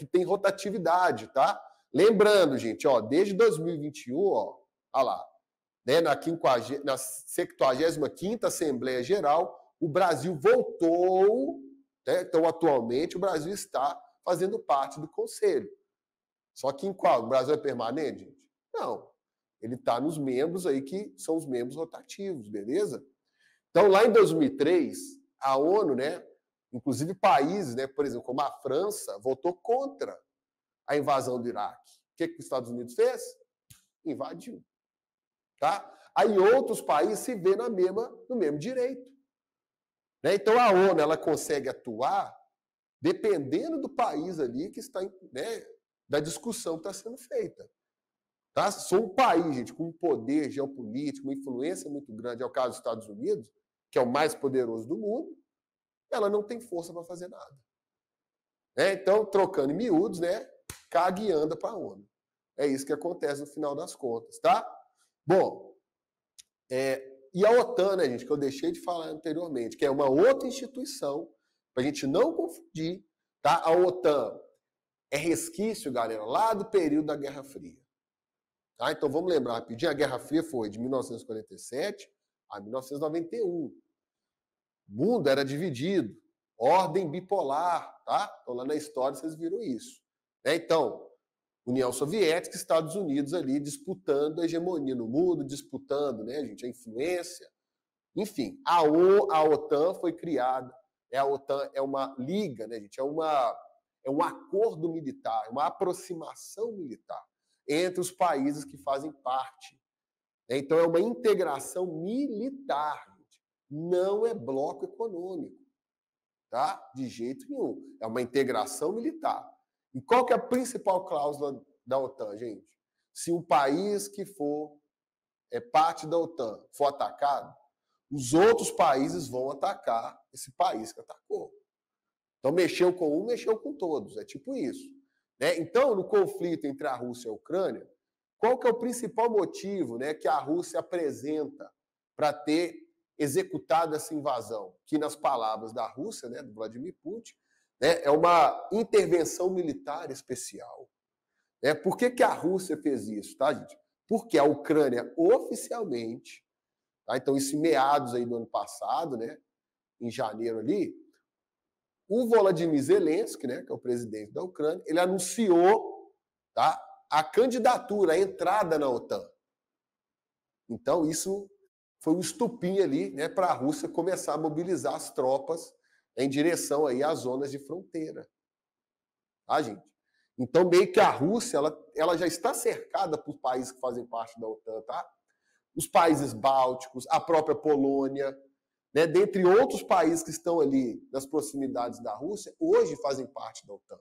[SPEAKER 1] têm rotatividade, tá? Lembrando, gente, ó, desde 2021, ó, olha lá, né, na 75ª Assembleia Geral, o Brasil voltou, né, então atualmente o Brasil está fazendo parte do Conselho. Só que em qual? O Brasil é permanente, gente? Não. Ele está nos membros aí que são os membros rotativos, beleza? Então, lá em 2003, a ONU, né, inclusive países, né, por exemplo, como a França, votou contra a invasão do Iraque. O que os Estados Unidos fez? Invadiu. Tá? Aí outros países se vêem no mesmo direito. Né? Então, a ONU ela consegue atuar dependendo do país ali que está, né, da discussão que está sendo feita. Tá? Se for um país, gente, com um poder geopolítico, uma influência muito grande, é o caso dos Estados Unidos, que é o mais poderoso do mundo, ela não tem força para fazer nada. Né? Então, trocando em miúdos, né, caga e anda para a ONU. É isso que acontece no final das contas, tá? Bom, e a OTAN, né, gente, que eu deixei de falar anteriormente, que é uma outra instituição, para a gente não confundir, tá? A OTAN é resquício, galera, lá do período da Guerra Fria. Tá? Então, vamos lembrar rapidinho, a Guerra Fria foi de 1947 a 1991. O mundo era dividido, ordem bipolar, tá? Então, lá na história vocês viram isso. Né? Então, União Soviética e Estados Unidos ali disputando a hegemonia no mundo, disputando, né, gente, a influência. Enfim, a OTAN foi criada. A OTAN é uma liga, né, gente? É um acordo militar, uma aproximação militar entre os países que fazem parte. Então, é uma integração militar, gente. Não é bloco econômico, tá? De jeito nenhum. É uma integração militar. E qual que é a principal cláusula da OTAN, gente? Se um país que for parte da OTAN for atacado, os outros países vão atacar esse país que atacou. Então, mexeu com um, mexeu com todos. É tipo isso. Né? Então, no conflito entre a Rússia e a Ucrânia, qual que é o principal motivo, né, que a Rússia apresenta para ter executado essa invasão? Que, nas palavras da Rússia, né, do Vladimir Putin, né, é uma intervenção militar especial. Por que a Rússia fez isso, tá, gente? Porque a Ucrânia oficialmente, tá, então isso em meados aí do ano passado, né, em janeiro ali, o Volodymyr Zelensky, né, que é o presidente da Ucrânia, ele anunciou, tá, a candidatura, a entrada na OTAN. Então isso foi um estupim ali, né, para a Rússia começar a mobilizar as tropas em direção aí às zonas de fronteira. Tá, gente? Então, meio que a Rússia ela já está cercada por países que fazem parte da OTAN, tá? Os países bálticos, a própria Polônia, né, dentre outros países que estão ali nas proximidades da Rússia, hoje fazem parte da OTAN.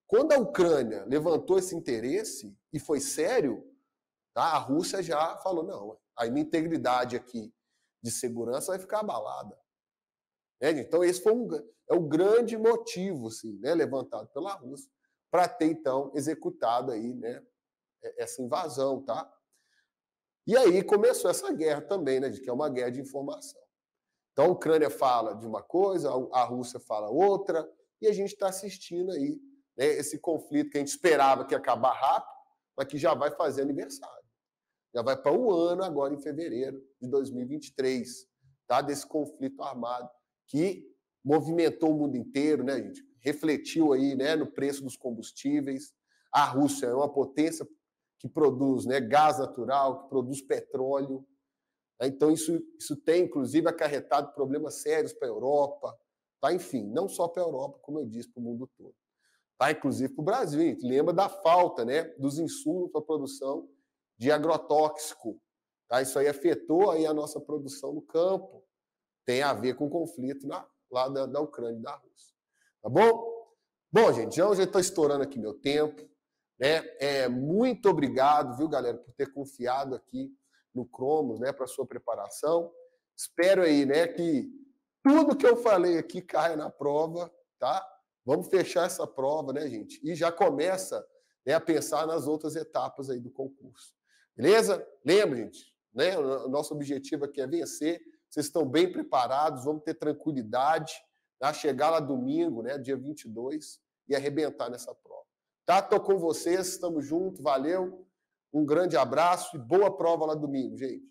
[SPEAKER 1] Quando a Ucrânia levantou esse interesse, e foi sério, tá, a Rússia já falou, não, a minha integridade aqui de segurança vai ficar abalada. Então, esse foi o grande motivo, assim, né, levantado pela Rússia para ter, então, executado aí, né, essa invasão, tá? E aí começou essa guerra também, né, que é uma guerra de informação. Então, a Ucrânia fala de uma coisa, a Rússia fala outra, e a gente está assistindo aí, né, esse conflito que a gente esperava que ia acabar rápido, mas que já vai fazer aniversário. Já vai para 1 ano agora, em fevereiro de 2023, tá, desse conflito armado que movimentou o mundo inteiro, né, gente? Refletiu aí, né, no preço dos combustíveis. A Rússia é uma potência que produz, né, gás natural, que produz petróleo. Então, isso tem, inclusive, acarretado problemas sérios para a Europa. Tá? Enfim, não só para a Europa, como eu disse, para o mundo todo. Tá? Inclusive para o Brasil. A gente lembra da falta, né, dos insumos para a produção de agrotóxico, Tá? Isso aí afetou aí a nossa produção no campo. Tem a ver com o conflito lá da Ucrânia e da Rússia. Tá bom? Bom, gente, já estou estourando aqui meu tempo. Né? Muito obrigado, viu, galera, por ter confiado aqui no Cromos, né, para sua preparação. Espero aí, né, que tudo que eu falei aqui caia na prova, tá? Vamos fechar essa prova, né, gente? E já começa, né, a pensar nas outras etapas aí do concurso. Beleza? Lembra, gente, né? O nosso objetivo aqui é vencer. Vocês estão bem preparados, vamos ter tranquilidade, tá? Chegar lá domingo, né, dia 22, e arrebentar nessa prova. Tá? Estou com vocês, estamos juntos, valeu. Um grande abraço e boa prova lá domingo, gente.